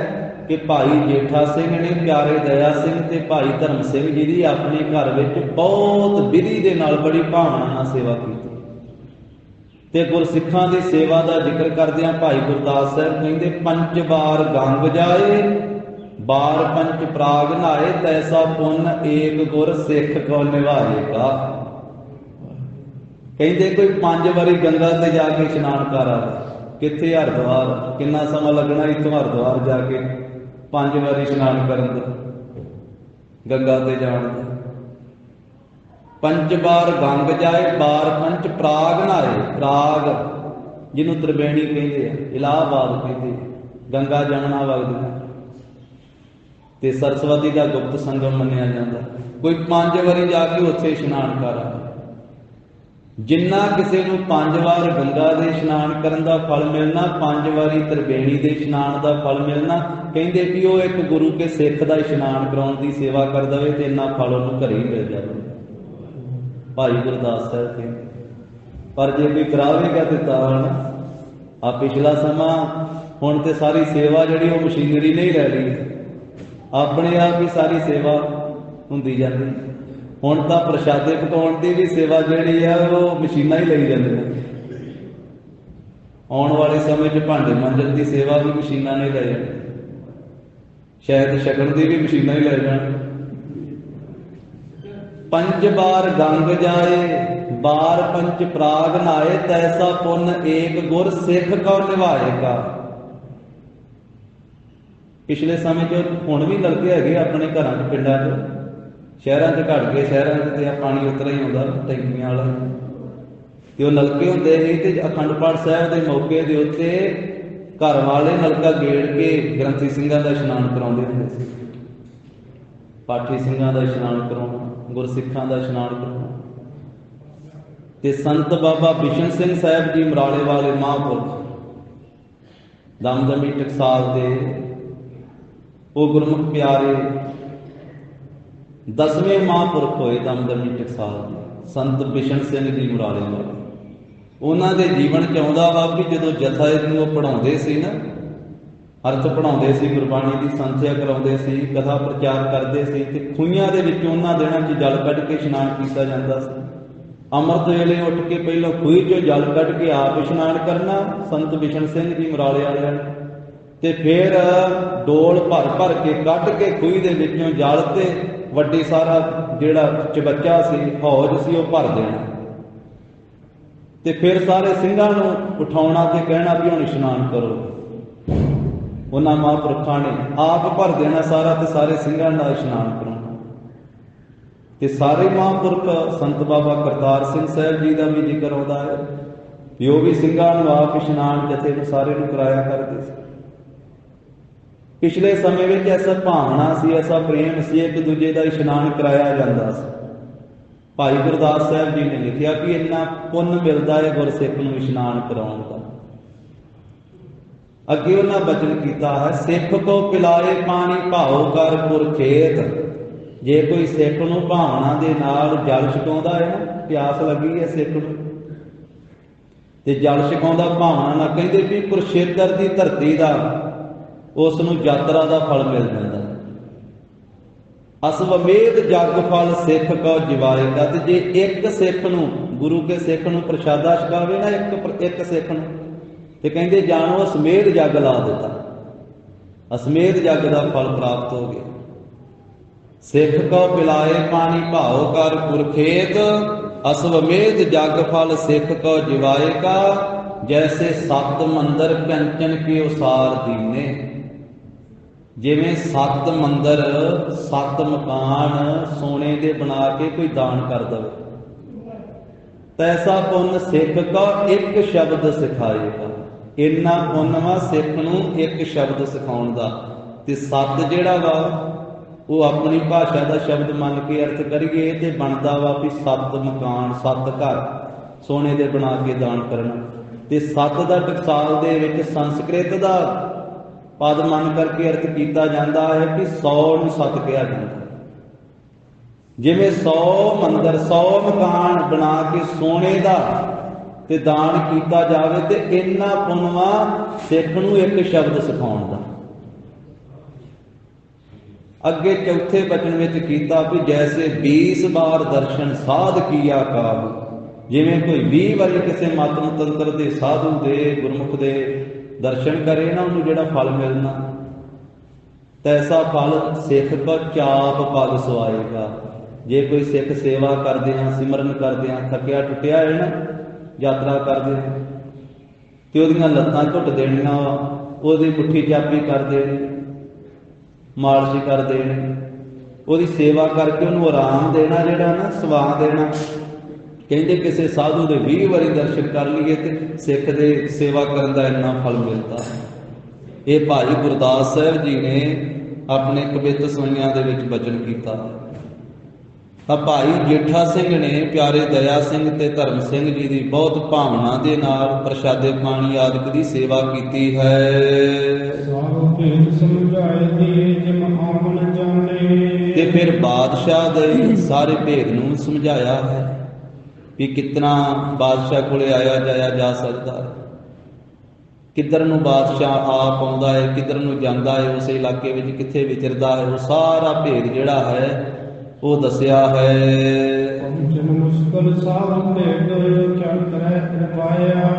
कि भाई जेठा सिंह ने प्यारे दया सिंह ते भाई धर्म सिंह जी की अपने घर में बहुत विधि के नाल बड़ी भावना नाल सेवा की। ते गुरसिखां की सेवा का जिक्र करदियां भाई गुरदास साहब कहते पंच बार गंग जाए बार पंच प्राग नहाए तैसा पुन एक गुर सिख को निभाएगा। कहते कोई 5 बारी गंगा से जाके इशनान कर आ, कित्थे हरिद्वार, कितना समा लगना इतों हरिद्वार जाके 5 बारी इशनान करन दा, गंगा ते जाण दा। पंच बार गंग जाए बार पंच प्राग नहाए, प्राग जिन्हों त्रिवेणी कहते हैं, इलाहाबाद कहते, गंगा जमुना वगदी ते सरस्वती का गुप्त संगम मन्निया जाता। कोई 5 बारी जाके उत्थे इशनान कर आ। जिन्ना किसी को 5 बार गंगा के इशनान करन दा फल मिलना, 5 बारी त्रिवेणी के इशनान का फल मिलना। कहते कि वो एक गुरु के सिख का इशनान कराउण की सेवा कर दे तो इन्ना फल उन्होंने घरे ही मिल जाए। भाई गुरदास साहब कहते पर जे कोई करावेगा तो तां आ पिछला समा हुण ते सारी सेवा जिहड़ी वो मशीनरी नहीं लै ली, अपने आप ही सारी सेवा हुंदी जाती। हुण तां प्रशादे पकाउण की भी सेवा जिहड़ी है वो मशीनां ही लई जांदियां। आउण वाले समय च भांडे मांजण की सेवा भी मशीनां ने लै जाणी, शायद छकण की भी मशीनां ही लै जाण। पंच बार गंग जाए बार पंच प्राग नहाए तैसा पुन एक गुर सिख को निभाएगा। पिछले समय च हुण भी नलके हैगे अपने घरां च, पिंडां च, शहरां च घट के, शहरां च ते पानी उतरा ही आउंदा टैंकियां वाला, ते वो नलके हुंदे सी। ते अखंड पाठ साहिब के मौके के उत्ते घर वाले नलका गेड़ के ग्रंथी सिंघां दा इशनान कराउंदे हुंदे सी, पाठी सिंघां दा इशनान कराउणा, गुरसिखां दा इशनान कराउणा। ते संत बाबा बिशन सिंह साहब जी मराले वाले महापुरख दमदमी टकसाल दे वो गुरमुख प्यारे 10वें महापुरख होए दमदमी टकसाल दे संत बिशन सिंह जी मुराले वाले। उन्होंने जीवन च आउंदा वा कि जदों जथा नूं पढ़ाउंदे सी ना, अर्थ पढ़ाउंदे सी, गुरबाणी की संथਿਆ कराउंदे सी, कथा प्रचार करते सी, ते खूहियां दे विचों उन्हां दिनां च जल कढ के इशनान कीता जांदा सी। अमृत वेले उठ के पहलों खूही चों जल कढ के आप इशनान करना संत बिशन सिंह जी मुराले वालियां ने, ते फिर डोल भर भर के कढ के खूही दे विचों जल ते वड्डी सारा जिहड़ा चबच्चा सी, हौज सी, वो भर देना। ते फिर सारे ਸਿੰਘਾਂ ਨੂੰ उठाउणा ते कहना भी हुण इशनान करो। उन्हां महापुरखां ने आप भर देना सारा ते सारे ਸਿੰਘਾਂ ਦਾ इशनान कराउणा। ते सारे महापुरख संत बाबा करतार सिंह साहब जी का भी जिक्र आउंदा है भी वो भी ਸਿੰਘਾਂ ਨੂੰ आप इशनान जथे ਨੂੰ सारे ਨੂੰ कराया करते सी। पिछले समय में ऐसा भावना सी, ऐसा प्रेम सी, एक दूजे का इशनान कराया जाता सी। भाई गुरदास साहब जी ने लिखा कि इन्ना पुन मिलता है गुरसिख नूं इशनान कराउण दा। ਅੱਗੇ ਉਹਨਾਂ ਬਚਨ ਕੀਤਾ ਹੈ, ਸਿੱਖ ਕੋ ਪਿਲਾਏ ਪਾਣੀ ਭਾਉ ਕਰ ਪੁਰਖੇਤ। ਜੇ ਕੋਈ ਸਿੱਖ ਨੂੰ ਭਾਵਨਾ ਦੇ ਨਾਲ ਜਲ ਛਕਾਉਂਦਾ ਹੈ ਨਾ, ਪਿਆਸ ਲੱਗੀ ਹੈ ਸਿੱਖ ਨੂੰ ਤੇ ਜਲ ਛਕਾਉਂਦਾ ਭਾਵਨਾ ਨਾਲ, ਕਹਿੰਦੇ ਵੀ ਕੁਰਸ਼ੇਤਰ ਦੀ ਧਰਤੀ ਦਾ ਉਸ ਨੂੰ ਯਾਤਰਾ ਦਾ ਫਲ ਮਿਲ ਜਾਂਦਾ। ਅਸਵਮੇਧ ਜਗ ਫਲ ਸਿੱਖ ਕੋ ਜਿਵਾਏਗਾ। ਤੇ ਜੇ ਇੱਕ ਸਿੱਖ ਨੂੰ, ਗੁਰੂ ਕੇ ਸਿੱਖ ਨੂੰ ਪ੍ਰਸ਼ਾਦਾ ਛਕਾਵੇ ਨਾ, ਇੱਕ ਸਿੱਖ ਨੂੰ, ਤੇ ਕਹਿੰਦੇ ਜਾਣੋ ਅਸਮੇਧ ਜਗ ਲਾ ਦਿੱਤਾ, ਅਸਮੇਧ ਜਗ ਦਾ ਫਲ ਪ੍ਰਾਪਤ ਹੋ ਗਿਆ। ਸਿੱਖ ਕੋ ਪਿਲਾਏ ਪਾਣੀ ਭਾਉ ਕਰ ਪੁਰਖੇਤ, ਅਸਵਮੇਧ ਜਗ ਫਲ ਸਿੱਖ ਕੋ ਜਿਵਾਏਗਾ। ਜੈਸੇ ਸੱਤ ਮੰਦਰ ਕੰਚਨ ਕੇ ਉਸਾਰ ਦੀਨੇ। ਜਿਵੇਂ 7 ਮੰਦਰ 7 ਮਕਾਨ ਸੋਨੇ ਦੇ ਬਣਾ ਕੇ ਕੋਈ ਦਾਨ ਕਰ ਦਵੇ, ਤੈਸਾ ਪੁੰਨ ਸਿੱਖ ਕਾ ਇੱਕ ਸ਼ਬਦ ਸਿਖਾਏਗਾ। ਇੰਨਾ ਪੁੰਨ ਵਾ ਸਿੱਖ ਨੂੰ ਇੱਕ ਸ਼ਬਦ ਸਿਖਾਉਣ ਦਾ। ਤੇ 7 ਜਿਹੜਾ ਵਾ ਉਹ ਆਪਣੀ ਭਾਸ਼ਾ ਦਾ ਸ਼ਬਦ ਮੰਨ ਕੇ ਅਰਥ ਕਰੀਏ ਤੇ ਬਣਦਾ ਵਾ ਵੀ 7 ਮਕਾਨ 7 ਘਰ ਸੋਨੇ ਦੇ ਬਣਾ ਕੇ ਦਾਨ ਕਰਨਾ। ਤੇ 7 ਦਾ ਟਕਸਾਲ ਦੇ ਵਿੱਚ ਸੰਸਕ੍ਰਿਤ ਦਾ ਪਦ ਮੰਨ ਕਰਕੇ ਅਰਥ ਕੀਤਾ ਜਾਂਦਾ ਹੈ ਕਿ 100 ਨੂੰ 7 ਕਿਹਾ ਜਾਂਦਾ। ਜਿਵੇਂ 100 ਮੰਦਰ 100 ਮਕਾਨ ਬਣਾ ਕੇ ਸੋਨੇ ਦਾ ਤੇ ਦਾਨ ਕੀਤਾ ਜਾਵੇ, ਤੇ ਇੰਨਾ ਪੁੰਨਵਾ ਸਿੱਖ ਨੂੰ ਇੱਕ ਸ਼ਬਦ ਸਿਖਾਉਣ ਦਾ। ਅੱਗੇ ਚੌਥੇ ਬਚਨ ਵਿੱਚ ਕੀਤਾ ਵੀ ਜੈਸੇ 20 ਵਾਰ ਦਰਸ਼ਨ ਸਾਧ ਕੀਆ ਕਾਬ। ਜਿਵੇਂ ਕੋਈ 20 ਵਾਰੀ ਕਿਸੇ ਮਤਨ ਤੰਤਰ ਦੇ ਸਾਧੂ ਦੇ ਗੁਰਮੁਖ ਦੇ ਦਰਸ਼ਨ ਕਰੇ ਨਾ, ਉਹਨੂੰ ਜਿਹੜਾ ਫਲ ਮਿਲਣਾ, ਤੈਸਾ ਫਲ ਸਿੱਖ ਕੋ ਚਾਪ ਪਗ ਸਵਾਏਗਾ। ਜੇ ਕੋਈ ਸਿੱਖ ਸੇਵਾ ਕਰਦੇ ਆ, ਸਿਮਰਨ ਕਰਦੇ ਆ, ਥੱਕਿਆ ਟੁੱਟਿਆ ਹੈ ਨਾ, ਯਾਤਰਾ ਕਰਦੇ ਆ, ਤੇ ਉਹਦੀਆਂ ਲੱਤਾਂ ਘੁੱਟ ਦੇਣੀਆਂ, ਉਹਦੀ ਮੁੱਠੀ ਚਾਪੀ ਕਰ ਦੇਣੀ, ਮਾਲਸ਼ ਕਰ ਦੇਣੀ, ਉਹਦੀ ਸੇਵਾ ਕਰਕੇ ਉਹਨੂੰ ਆਰਾਮ ਦੇਣਾ, ਜਿਹੜਾ ਨਾ ਸੁਆਹ ਦੇਣਾ। ਕਹਿੰਦੇ ਕਿਸੇ ਸਾਧੂ ਦੇ 20 ਵਾਰੀ ਦਰਸ਼ਨ ਕਰ ਲਈਏ ਤੇ ਸਿੱਖ ਦੇ ਸੇਵਾ ਕਰਨ ਦਾ ਇੰਨਾ ਫਲ ਮਿਲਦਾ। ਇਹ ਭਾਈ ਗੁਰਦਾਸ ਸਾਹਿਬ ਜੀ ਨੇ ਆਪਣੇ ਕਵਿਤ ਸੁਣਿਆਂ ਦੇ ਵਿੱਚ ਬਚਨ ਕੀਤਾ। ਤਾਂ ਭਾਈ ਜੇਠਾ ਸਿੰਘ ਨੇ ਪਿਆਰੇ ਦਇਆ ਸਿੰਘ ਤੇ ਧਰਮ ਸਿੰਘ ਜੀ ਦੀ ਬਹੁਤ ਭਾਵਨਾ ਦੇ ਨਾਲ ਪ੍ਰਸ਼ਾਦੇ ਪਾਣੀ ਆਦਿਕ ਦੀ ਸੇਵਾ ਕੀਤੀ ਹੈ। ਤੇ ਫਿਰ ਬਾਦਸ਼ਾਹ ਦੇ ਸਾਰੇ ਭੇਦ ਨੂੰ ਸਮਝਾਇਆ ਹੈ ਵੀ ਕਿਤਨਾ ਬਾਦਸ਼ਾਹ ਕੋਲੇ ਆਇਆ ਜਾਇਆ ਜਾ ਸਕਦਾ ਹੈ, ਕਿੱਧਰ ਨੂੰ ਬਾਦਸ਼ਾਹ ਆਪ ਆਉਂਦਾ ਹੈ, ਕਿੱਧਰ ਨੂੰ ਜਾਂਦਾ ਹੈ, ਉਸ ਇਲਾਕੇ ਵਿੱਚ ਕਿੱਥੇ ਵਿਚਰਦਾ ਹੈ, ਉਹ ਸਾਰਾ ਭੇਦ ਜਿਹੜਾ ਹੈ ਉਹ ਦੱਸਿਆ ਹੈ।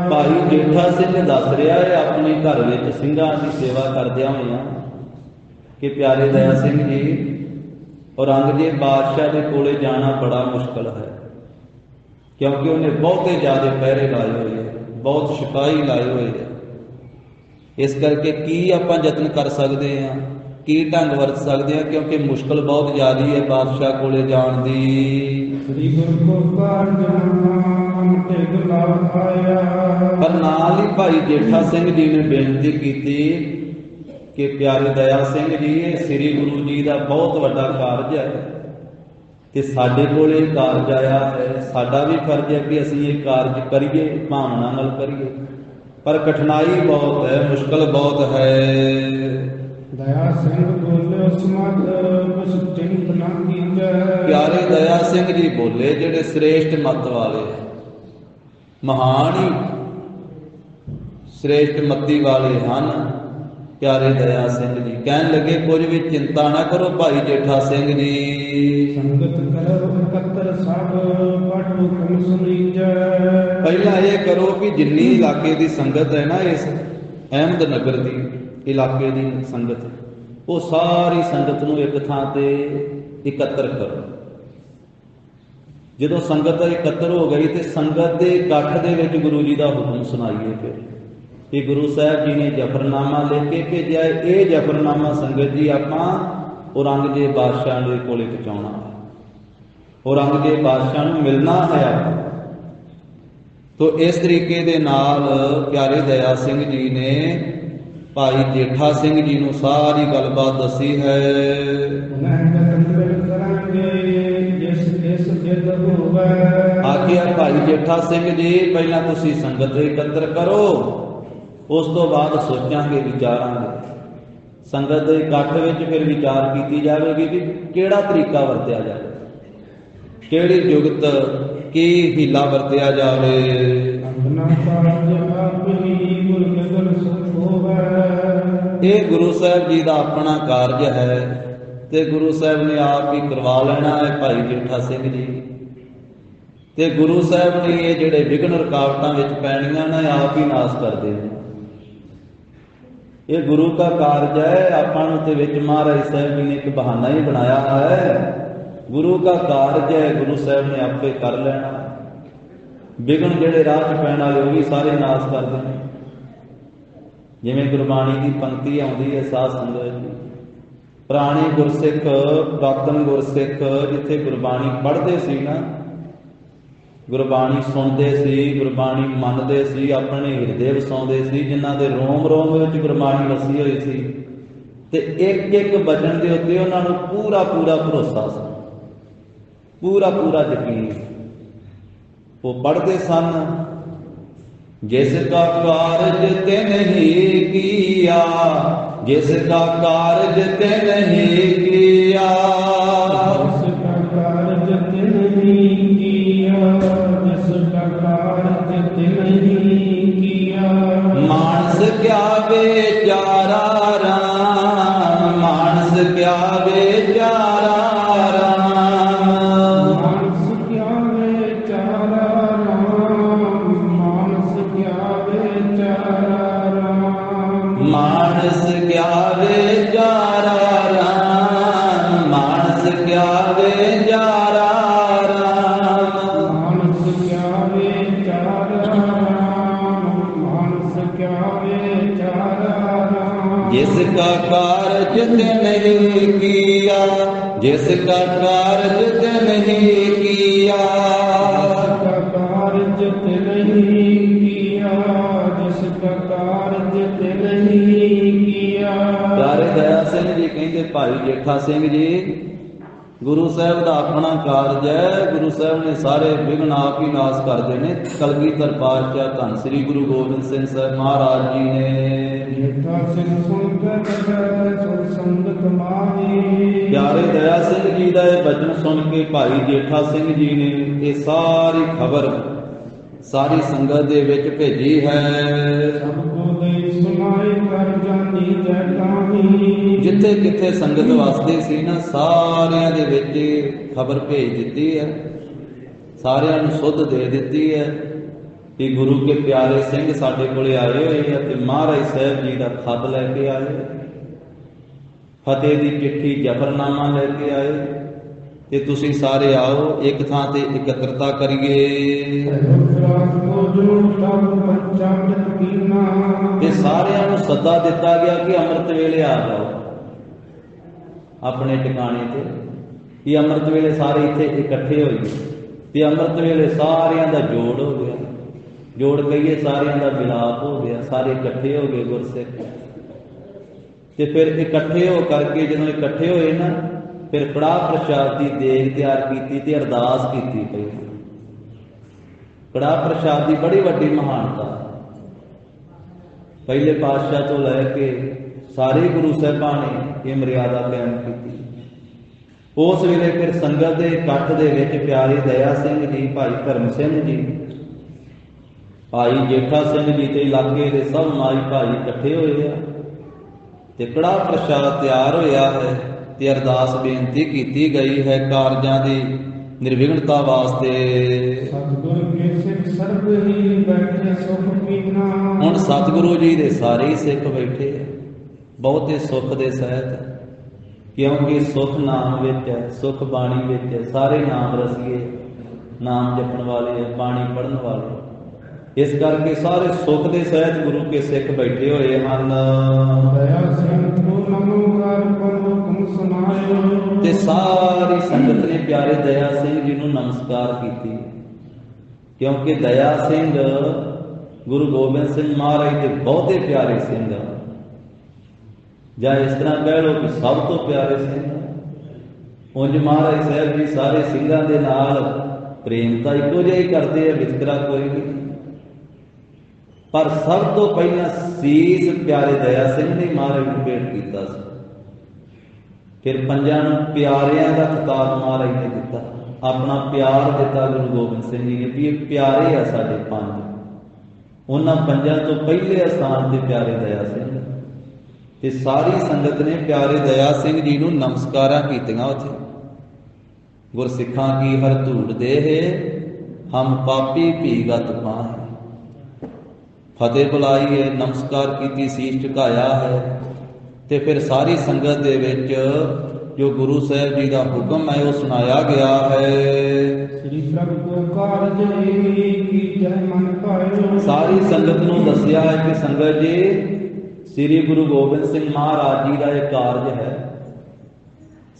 ਭਾਈ ਜੇਠਾ ਸਿੰਘ ਦੱਸ ਰਿਹਾ ਹੈ ਆਪਣੇ ਘਰ ਵਿੱਚ ਸਿੰਘਾਂ ਦੀ ਸੇਵਾ ਕਰਦਿਆਂ ਹੋਇਆਂ ਕਿ ਪਿਆਰੇ ਦਇਆ ਸਿੰਘ ਜੀ ਔਰੰਗਜ਼ੇਬ ਬਾਦਸ਼ਾਹ ਦੇ ਕੋਲੇ ਜਾਣਾ ਬੜਾ ਮੁਸ਼ਕਲ ਹੈ, ਕਿਉਂਕਿ ਉਹਨੇ ਬਹੁਤੇ ਜ਼ਿਆਦਾ ਪਹਿਰੇ ਲਾਏ ਹੋਏ ਹੈ, ਬਹੁਤ ਸਿਪਾਹੀ ਲਾਏ ਹੋਏ ਹੈ। ਇਸ ਕਰਕੇ ਕੀ ਆਪਾਂ ਯਤਨ ਕਰ ਸਕਦੇ ਹਾਂ, ਕੀ ਢੰਗ ਵਰਤ ਸਕਦੇ ਹਾਂ, ਕਿਉਂਕਿ ਮੁਸ਼ਕਲ ਬਹੁਤ ਜ਼ਿਆਦਾ ਹੈ ਬਾਦਸ਼ਾਹ ਕੋਲੇ ਜਾਣ ਦੀ। ਪਰ ਨਾਲ ਹੀ ਭਾਈ ਜੇਠਾ ਸਿੰਘ ਜੀ ਨੇ ਬੇਨਤੀ ਕੀਤੀ ਕਿ ਪਿਆਰੇ ਦਇਆ ਸਿੰਘ ਜੀ, ਇਹ ਸ੍ਰੀ ਗੁਰੂ ਜੀ ਦਾ ਬਹੁਤ ਵੱਡਾ ਕਾਰਜ ਹੈ ਤੇ ਸਾਡੇ ਕੋਲ ਇਹ ਕਾਰਜ ਆਇਆ ਹੈ, ਸਾਡਾ ਵੀ ਫਰਜ਼ ਹੈ ਕਿ ਅਸੀਂ ਇਹ ਕਾਰਜ ਕਰੀਏ, ਭਾਵਨਾ ਨਾਲ ਕਰੀਏ, ਪਰ ਕਠਿਨਾਈ ਬਹੁਤ ਹੈ, ਮੁਸ਼ਕਲ ਬਹੁਤ ਹੈ। ਦਇਆ ਸਿੰਘ ਬੋਲੇ ਸਮਤ ਕੁਛ ਚਿੰਤ ਨਾ ਕੀਜੈ। ਪਿਆਰੇ ਦਇਆ ਸਿੰਘ ਜੀ ਬੋਲੇ ਜਿਹੜੇ ਸ੍ਰੇਸ਼ਟ ਮੱਤ ਵਾਲੇ, ਮਹਾਨ ਹੀ ਸ੍ਰੇਸ਼ਟ ਮੱਤੀ ਵਾਲੇ ਹਨ ਪਿਆਰੇ ਦਇਆ ਸਿੰਘ ਜੀ। ਕਹਿਣ ਲੱਗੇ ਕੁਝ ਵੀ ਚਿੰਤਾ ਨਾ ਕਰੋ ਭਾਈ ਜੇਠਾ ਸਿੰਘ ਜੀ, ਸੰਗਤ ਕਰੋ ਇਕੱਤਰ ਸਭ ਪਟ ਹੁਕਮ ਸੁਣੀਜੈ। ਪਹਿਲਾਂ ਇਹ ਕਰੋ ਕਿ ਜਿੰਨੀ ਇਲਾਕੇ ਦੀ ਸੰਗਤ ਹੈ ਨਾ, ਇਸ ਅਹਿਮਦ ਨਗਰ ਦੀ ਇਲਾਕੇ ਦੀ ਸੰਗਤ, ਉਹ ਸਾਰੀ ਸੰਗਤ ਨੂੰ ਇੱਕ ਥਾਂ ਤੇ ਇਕੱਤਰ ਕਰੋ। ਜਦੋਂ ਸੰਗਤ ਇਕੱਤਰ ਹੋ ਗਈ ਤੇ ਸੰਗਤ ਦੇ ਇਕੱਠ ਦੇ ਵਿੱਚ ਗੁਰੂ ਜੀ ਦਾ ਹੁਕਮ ਸੁਣਾਈਏ ਫਿਰ ਕਿ ਗੁਰੂ ਸਾਹਿਬ ਜੀ ਨੇ ਜਫਰਨਾਮਾ ਲਿਖ ਕੇ ਭੇਜਿਆ। ਇਹ ਜਫਰਨਾਮਾ ਸੰਗਤ ਜੀ ਆਪਾਂ ਔਰੰਗਜ਼ੇਬ ਬਾਦਸ਼ਾਹ ਦੇ ਕੋਲੇ ਪਹੁੰਚਾਉਣਾ, ਔਰੰਗਜ਼ੇਬ ਬਾਦਸ਼ਾਹ ਨੂੰ ਮਿਲਣਾ ਹੈ ਆਪਾਂ। ਤੋ ਇਸ ਤਰੀਕੇ ਦੇ ਨਾਲ ਪਿਆਰੇ ਦਇਆ ਸਿੰਘ ਜੀ ਨੇ ਭਾਈ ਜੇਠਾ ਸਿੰਘ ਜੀ ਨੂੰ ਸਾਰੀ ਗੱਲਬਾਤ ਦੱਸੀ ਹੈ। ਆਖਿਆ ਭਾਈ ਜੇਠਾ ਸਿੰਘ ਜੀ ਪਹਿਲਾਂ ਤੁਸੀਂ ਸੰਗਤ ਇਕੱਤਰ ਕਰੋ ਉਸ ਤੋਂ ਬਾਅਦ ਸੋਚਾਂਗੇ, ਵਿਚਾਰਾਂਗੇ। ਸੰਗਤ ਦੇ ਇਕੱਠ ਵਿੱਚ ਫਿਰ ਵਿਚਾਰ ਕੀਤੀ ਜਾਵੇਗੀ ਕਿ ਕਿਹੜਾ ਤਰੀਕਾ ਵਰਤਿਆ ਜਾਵੇ, ਕਿਹੜੀ ਜੁਗਤ, ਕੀ ਹੀਲਾ ਵਰਤਿਆ ਜਾਵੇ। ਆਪਣਾ ਕਾਰਜ ਆਪ ਹੀ ਗੁਰ ਨਗਰ ਸੁਖ ਹੋਵੇ। ਇਹ ਗੁਰੂ ਸਾਹਿਬ ਜੀ ਦਾ ਆਪਣਾ ਕਾਰਜ ਹੈ ਤੇ ਗੁਰੂ ਸਾਹਿਬ ਨੇ ਆਪ ਹੀ ਕਰਵਾ ਲੈਣਾ ਹੈ ਭਾਈ ਜੇਠਾ ਸਿੰਘ ਜੀ। ਤੇ ਗੁਰੂ ਸਾਹਿਬ ਨੇ ਇਹ ਜਿਹੜੇ ਵਿਘਨ ਰੁਕਾਵਟਾਂ ਵਿੱਚ ਪੈਣੀਆਂ ਨੇ ਆਪ ਹੀ ਨਾਸ ਕਰਦੇ ਨੇ। ਇਹ ਗੁਰੂ ਦਾ ਕਾਰਜ ਹੈ। ਆਪਾਂ ਨੂੰ ਤੇ ਵਿੱਚ ਮਹਾਰਾਜ ਸਾਹਿਬ ਜੀ ਨੇ ਇੱਕ ਬਹਾਨਾ ਹੀ ਬਣਾਇਆ ਹੈ। ਗੁਰੂ ਦਾ ਕਾਰਜ ਹੈ, ਗੁਰੂ ਸਾਹਿਬ ਨੇ ਆਪੇ ਕਰ ਲੈਣਾ। ਵਿਘਨ ਜਿਹੜੇ ਰਾਹ 'ਚ ਪੈਣ ਵਾਲੇ ਉਹ ਵੀ ਸਾਰੇ ਨਾਸ ਕਰਦੇ ਨੇ। ਜਿਵੇਂ ਗੁਰਬਾਣੀ ਦੀ ਪੰਕਤੀ ਆਉਂਦੀ ਹੈ ਸਾਧ ਸੰਗਤ ਜੀ, ਪੁਰਾਣੇ ਗੁਰਸਿੱਖ, ਪੁਰਾਤਨ ਗੁਰਸਿੱਖ ਜਿੱਥੇ ਗੁਰਬਾਣੀ ਪੜ੍ਹਦੇ ਸੀ ਨਾ, ਗੁਰਬਾਣੀ ਸੁਣਦੇ ਸੀ, ਗੁਰਬਾਣੀ ਮੰਨਦੇ ਸੀ, ਆਪਣੇ ਹਿਰਦੇ ਵਸਾਉਂਦੇ ਸੀ, ਜਿਨ੍ਹਾਂ ਦੇ ਰੋਮ ਰੋਮ ਵਿੱਚ ਗੁਰਬਾਣੀ ਵਸੀ ਹੋਈ ਸੀ, ਤੇ ਇੱਕ ਇੱਕ ਵਚਨ ਦੇ ਉੱਤੇ ਉਹਨਾਂ ਨੂੰ ਪੂਰਾ ਪੂਰਾ ਭਰੋਸਾ ਸੀ, ਪੂਰਾ ਪੂਰਾ ਯਕੀਨ। ਉਹ ਪੜ੍ਹਦੇ ਸਨ, ਜਿਸ ਕਾ ਕਾਰਜ ਤੇ ਨਹੀਂ ਕੀਆ, ਜਿਸ ਕਾ ਕਾਰਜ ਤੇ ਨਹੀਂ ਕੀਆ, ਜਿਸ ਕਾ ਕਾਰਜ ਤੇ ਨਹੀਂ ਕੀਆ, ਜਿਸ ਕਾ ਕਾਰਜ ਤੇ ਨਹੀਂ ਕੀਆ। ਮਾਨਸ ਕਿਆ ਵਿਚਾਰਾ ਰਾਮ, ਮਾਨਸ ਕਿਆ ਵਿਚਾਰਾ ਰਾਮ, ਮਾਨਸ ਕਿਆ ਵਿਚਾਰਾ ਰਾਮ, ਮਾਨਸ ਕਿਆ ਵਿਚਾਰਾ ਰਾਮ। ਮਾਨਸ ਕਿਆ ਵਿਚਾਰਾ ਰਾਮ, ਮਾਨਸ ਕਿਆ ਵਿਚਾਰਾ ਰਾਮ, ਮਾਨਸ ਕਿਆ ਵਿਚਾਰਾ ਰਾਮ, ਮਾਨਸ ਕਿਆ ਵਿਚਾਰਾ ਰਾਮ। ਜਿਸ ਕਾ ਕਾਰਜ ਤੇ ਨਹੀਂ ਕੀਆ, ਜਿਸ ਕਾ ਕਾਰਜ ਤੇ ਨਹੀਂ ਕੀਆ, ਜਿਸ ਕਾ ਕਾਰਜ ਤੇ ਨਹੀਂ ਕੀਆ, ਜਿਸ ਕਾ ਕਾਰਜ ਤੇ ਨਹੀਂ ਕੀਆ। ਪਿਆਰੇ ਦਇਆ ਸਿੰਘ ਜੀ ਕਹਿੰਦੇ ਭਾਈ ਜੇਠਾ ਸਿੰਘ ਜੀ, ਗੁਰੂ ਸਾਹਿਬ ਦਾ ਆਪਣਾ ਕਾਰਜ ਹੈ। ਗੁਰੂ ਸਾਹਿਬ ਨੇ ਸਾਰੇ ਵਿਘਨ ਆਪ ਹੀ ਨਾਸ ਕਰਦੇ ਨੇ। ਕਲਗੀਧਰ ਪਾਤਸ਼ਾਹ ਧੰਨ ਸ੍ਰੀ ਗੁਰੂ ਗੋਬਿੰਦ ਸਿੰਘ ਸਾਹਿਬ ਮਹਾਰਾਜ ਜੀ ਨੇ, ਜੇਠਾ ਸਿੰਘ ਸੁਣ ਕੇ ਸੁਣ ਸੰਗਤ ਮਾਹੀ। ਪਿਆਰੇ ਦਇਆ ਸਿੰਘ ਜੀ ਦਾ ਇਹ ਬਚਨ ਸੁਣ ਕੇ ਭਾਈ ਜੇਠਾ ਸਿੰਘ ਜੀ ਨੇ ਇਹ ਸਾਰੀ ਖਬਰ ਸਾਰੀ ਸੰਗਤ ਦੇ ਵਿੱਚ ਭੇਜੀ ਹੈ। ਸਭ ਕੋ ਦੇ ਸੁਨਾਈ ਕਰ ਜਾਨੀ ਜੈ ਕਾਹੀ। ਜਿੱਥੇ ਕਿੱਥੇ ਸੰਗਤ ਵਸਦੀ ਸੀ ਨਾ, ਸਾਰਿਆਂ ਦੇ ਵਿੱਚ ਖਬਰ ਭੇਜ ਦਿੱਤੀ ਹੈ, ਸਾਰਿਆਂ ਨੂੰ ਸੁੱਧ ਦੇ ਦਿੱਤੀ ਹੈ ਕਿ ਗੁਰੂ ਕੇ ਪਿਆਰੇ ਸਿੰਘ ਸਾਡੇ ਕੋਲੇ ਆਏ ਹੋਏ ਆ ਤੇ ਮਹਾਰਾਜ ਸਾਹਿਬ ਜੀ ਦਾ ਖਤ ਲੈ ਕੇ ਆਏ, ਫਤਿਹ ਦੀ ਚਿੱਠੀ, ਜ਼ਫਰਨਾਮਾ ਲੈ ਕੇ ਆਏ, ਤੇ ਤੁਸੀਂ ਸਾਰੇ ਆਓ, ਇੱਕ ਥਾਂ ਤੇ ਇਕੱਤਰਤਾ ਕਰੀਏ। ਤੇ ਸਾਰਿਆਂ ਨੂੰ ਸੱਦਾ ਦਿੱਤਾ ਗਿਆ ਕਿ ਅੰਮ੍ਰਿਤ ਵੇਲੇ ਆ ਜਾਓ ਆਪਣੇ ਟਿਕਾਣੇ ਤੇ, ਕਿ ਅੰਮ੍ਰਿਤ ਵੇਲੇ ਸਾਰੇ ਇੱਥੇ ਇਕੱਠੇ ਹੋਈਏ। ਤੇ ਅੰਮ੍ਰਿਤ ਵੇਲੇ ਸਾਰਿਆਂ ਦਾ ਜੋੜ ਹੋ ਗਿਆ, ਜੋੜ ਕਹੀਏ ਸਾਰਿਆਂ ਦਾ ਮਿਲਾਪ ਹੋ ਗਿਆ, ਸਾਰੇ ਇਕੱਠੇ ਹੋ ਗਏ ਗੁਰਸਿੱਖ। ਤੇ ਫਿਰ ਇਕੱਠੇ ਹੋ ਕਰਕੇ ਜਦੋਂ ਇਕੱਠੇ ਹੋਏ ਨਾ, ਫਿਰ ਕੜਾਹ ਪ੍ਰਸ਼ਾਦ ਦੀ ਦੇਗ ਤਿਆਰ ਕੀਤੀ ਤੇ ਅਰਦਾਸ ਕੀਤੀ ਪਈ। ਕੜਾਹ ਪ੍ਰਸ਼ਾਦ ਦੀ ਬੜੀ ਵੱਡੀ ਮਹਾਨਤਾ, ਪਹਿਲੇ ਪਾਤਸ਼ਾਹ ਤੋਂ ਲੈ ਕੇ ਸਾਰੇ ਗੁਰੂ ਸਾਹਿਬਾਂ ਨੇ ਇਹ ਮਰਿਆਦਾ ਕਾਇਮ ਕੀਤੀ। ਉਸ ਵੇਲੇ ਫਿਰ ਸੰਗਤ ਦੇ ਇਕੱਠ ਦੇ ਵਿੱਚ ਪਿਆਰੇ ਦਇਆ ਸਿੰਘ ਜੀ, ਭਾਈ ਧਰਮ ਸਿੰਘ ਜੀ, ਭਾਈ ਜੇਠਾ ਸਿੰਘ ਜੀ ਤੇ ਇਲਾਕੇ ਦੇ ਸਭ ਮਾਈ ਭਾਈ ਇਕੱਠੇ ਹੋਏ ਆ ਤੇ ਕੜਾਹ ਪ੍ਰਸ਼ਾਦ ਤਿਆਰ ਹੋਇਆ ਹੈ ਤੇ ਅਰਦਾਸ ਬੇਨਤੀ ਕੀਤੀ ਗਈ ਹੈ ਕਾਰਜਾਂ ਦੀ ਨਿਰਵਿਘਨਤਾ ਵਾਸਤੇ। ਸਤਿਗੁਰ ਕੇ ਸਿੱਖ ਸਰਬ ਹੀ ਬੈਠੇ ਸੁਖ ਪੀਨਾ। ਹੁਣ ਸਤਿਗੁਰੂ ਜੀ ਦੇ ਸਾਰੇ ਹੀ ਸਿੱਖ ਬੈਠੇ ਆ, ਬਹੁਤੇ ਸੁੱਖ ਦੇ ਸਹਿਤ, ਕਿਉਂਕਿ ਸੁੱਖ ਨਾਮ ਵਿੱਚ ਹੈ, ਸੁੱਖ ਬਾਣੀ ਵਿੱਚ ਹੈ। ਸਾਰੇ ਨਾਮ ਰਸੀਏ, ਨਾਮ ਜਪਣ ਵਾਲੇ, ਬਾਣੀ ਪੜ੍ਹਨ ਵਾਲੇ, ਇਸ ਕਰਕੇ ਸਾਰੇ ਸੁੱਖ ਦੇ ਸਹਿਤ ਗੁਰੂ ਕੇ ਸਿੱਖ ਬੈਠੇ ਹੋਏ ਹਨ। ਦਇਆ ਸਿੰਘ ਤੂੰ ਨਮੋਕਾਰ ਪਰ ਹੁਕਮ ਸੁਨਾਇਓ। ਤੇ ਸਾਰੀ ਸੰਗਤ ਨੇ ਪਿਆਰੇ ਦਇਆ ਸਿੰਘ ਜੀ ਨੂੰ ਨਮਸਕਾਰ ਕੀਤੀ, ਕਿਉਂਕਿ ਦਇਆ ਸਿੰਘ ਗੁਰੂ ਗੋਬਿੰਦ ਸਿੰਘ ਮਹਾਰਾਜ ਦੇ ਬਹੁਤੇ ਪਿਆਰੇ ਸਿੰਘ, ਜਾਂ ਇਸ ਤਰ੍ਹਾਂ ਕਹਿ ਲਓ ਕਿ ਸਭ ਤੋਂ ਪਿਆਰੇ ਸਿੰਘ। ਉਂਝ ਮਹਾਰਾਜ ਸਾਹਿਬ ਜੀ ਸਾਰੇ ਸਿੰਘਾਂ ਦੇ ਨਾਲ ਪ੍ਰੇਮ ਤਾਂ ਇੱਕੋ ਜਿਹਾ ਹੀ ਕਰਦੇ ਆ, ਵਿਤਕਰਾ ਕੋਈ ਨਹੀਂ। ਪਰ ਸਭ ਤੋਂ ਪਹਿਲਾਂ ਸੀਸ ਪਿਆਰੇ ਦਇਆ ਸਿੰਘ ਨੇ ਮਹਾਰਾਜ ਨੂੰ ਭੇਟ ਕੀਤਾ ਸੀ। ਫਿਰ ਪੰਜਾਂ ਨੂੰ ਪਿਆਰਿਆਂ ਦਾ ਖਿਤਾਬ ਮਹਾਰਾਜ ਨੇ ਦਿੱਤਾ, ਆਪਣਾ ਪਿਆਰ ਦਿੱਤਾ ਗੁਰੂ ਗੋਬਿੰਦ ਸਿੰਘ ਜੀ ਨੇ ਵੀ ਇਹ ਪਿਆਰੇ ਆ ਸਾਡੇ ਪੰਜ। ਉਹਨਾਂ ਪੰਜਾਂ ਤੋਂ ਪਹਿਲੇ ਸਥਾਨ ਤੇ ਪਿਆਰੇ ਦਇਆ ਸਿੰਘ ਤੇ ਸਾਰੀ ਸੰਗਤ ਨੇ ਪਿਆਰੇ ਦਇਆ ਸਿੰਘ ਜੀ ਨੂੰ ਨਮਸਕਾਰਾਂ ਕੀਤੀਆਂ। ਉੱਥੇ ਗੁਰਸਿੱਖਾਂ ਕੀ ਹਰ ਧੂੜ ਦੇਹ ਹਮ ਪਾਪੀ ਭੀਗਤ ਪਾਹੇ, ਫਤਿਹ ਬੁਲਾਈ ਹੈ, ਨਮਸਕਾਰ ਕੀਤੀ, ਸੀਸ ਝੁਕਾਇਆ ਹੈ। ਤੇ ਫਿਰ ਸਾਰੀ ਸੰਗਤ ਦੇ ਵਿੱਚ ਜੋ ਗੁਰੂ ਸਾਹਿਬ ਜੀ ਦਾ ਹੁਕਮ ਹੈ ਉਹ ਸੁਣਾਇਆ ਗਿਆ ਹੈ। ਸ੍ਰੀ ਪ੍ਰਭੂ ਕੋ ਕਾਰਜ ਕੀਜੈ ਮਨ ਭਾਇਓ। ਸਾਰੀ ਸੰਗਤ ਨੂੰ ਦੱਸਿਆ ਹੈ ਕਿ ਸੰਗਤ ਜੀ ਸ੍ਰੀ ਗੁਰੂ ਗੋਬਿੰਦ ਸਿੰਘ ਮਹਾਰਾਜ ਜੀ ਦਾ ਇਹ ਕਾਰਜ ਹੈ।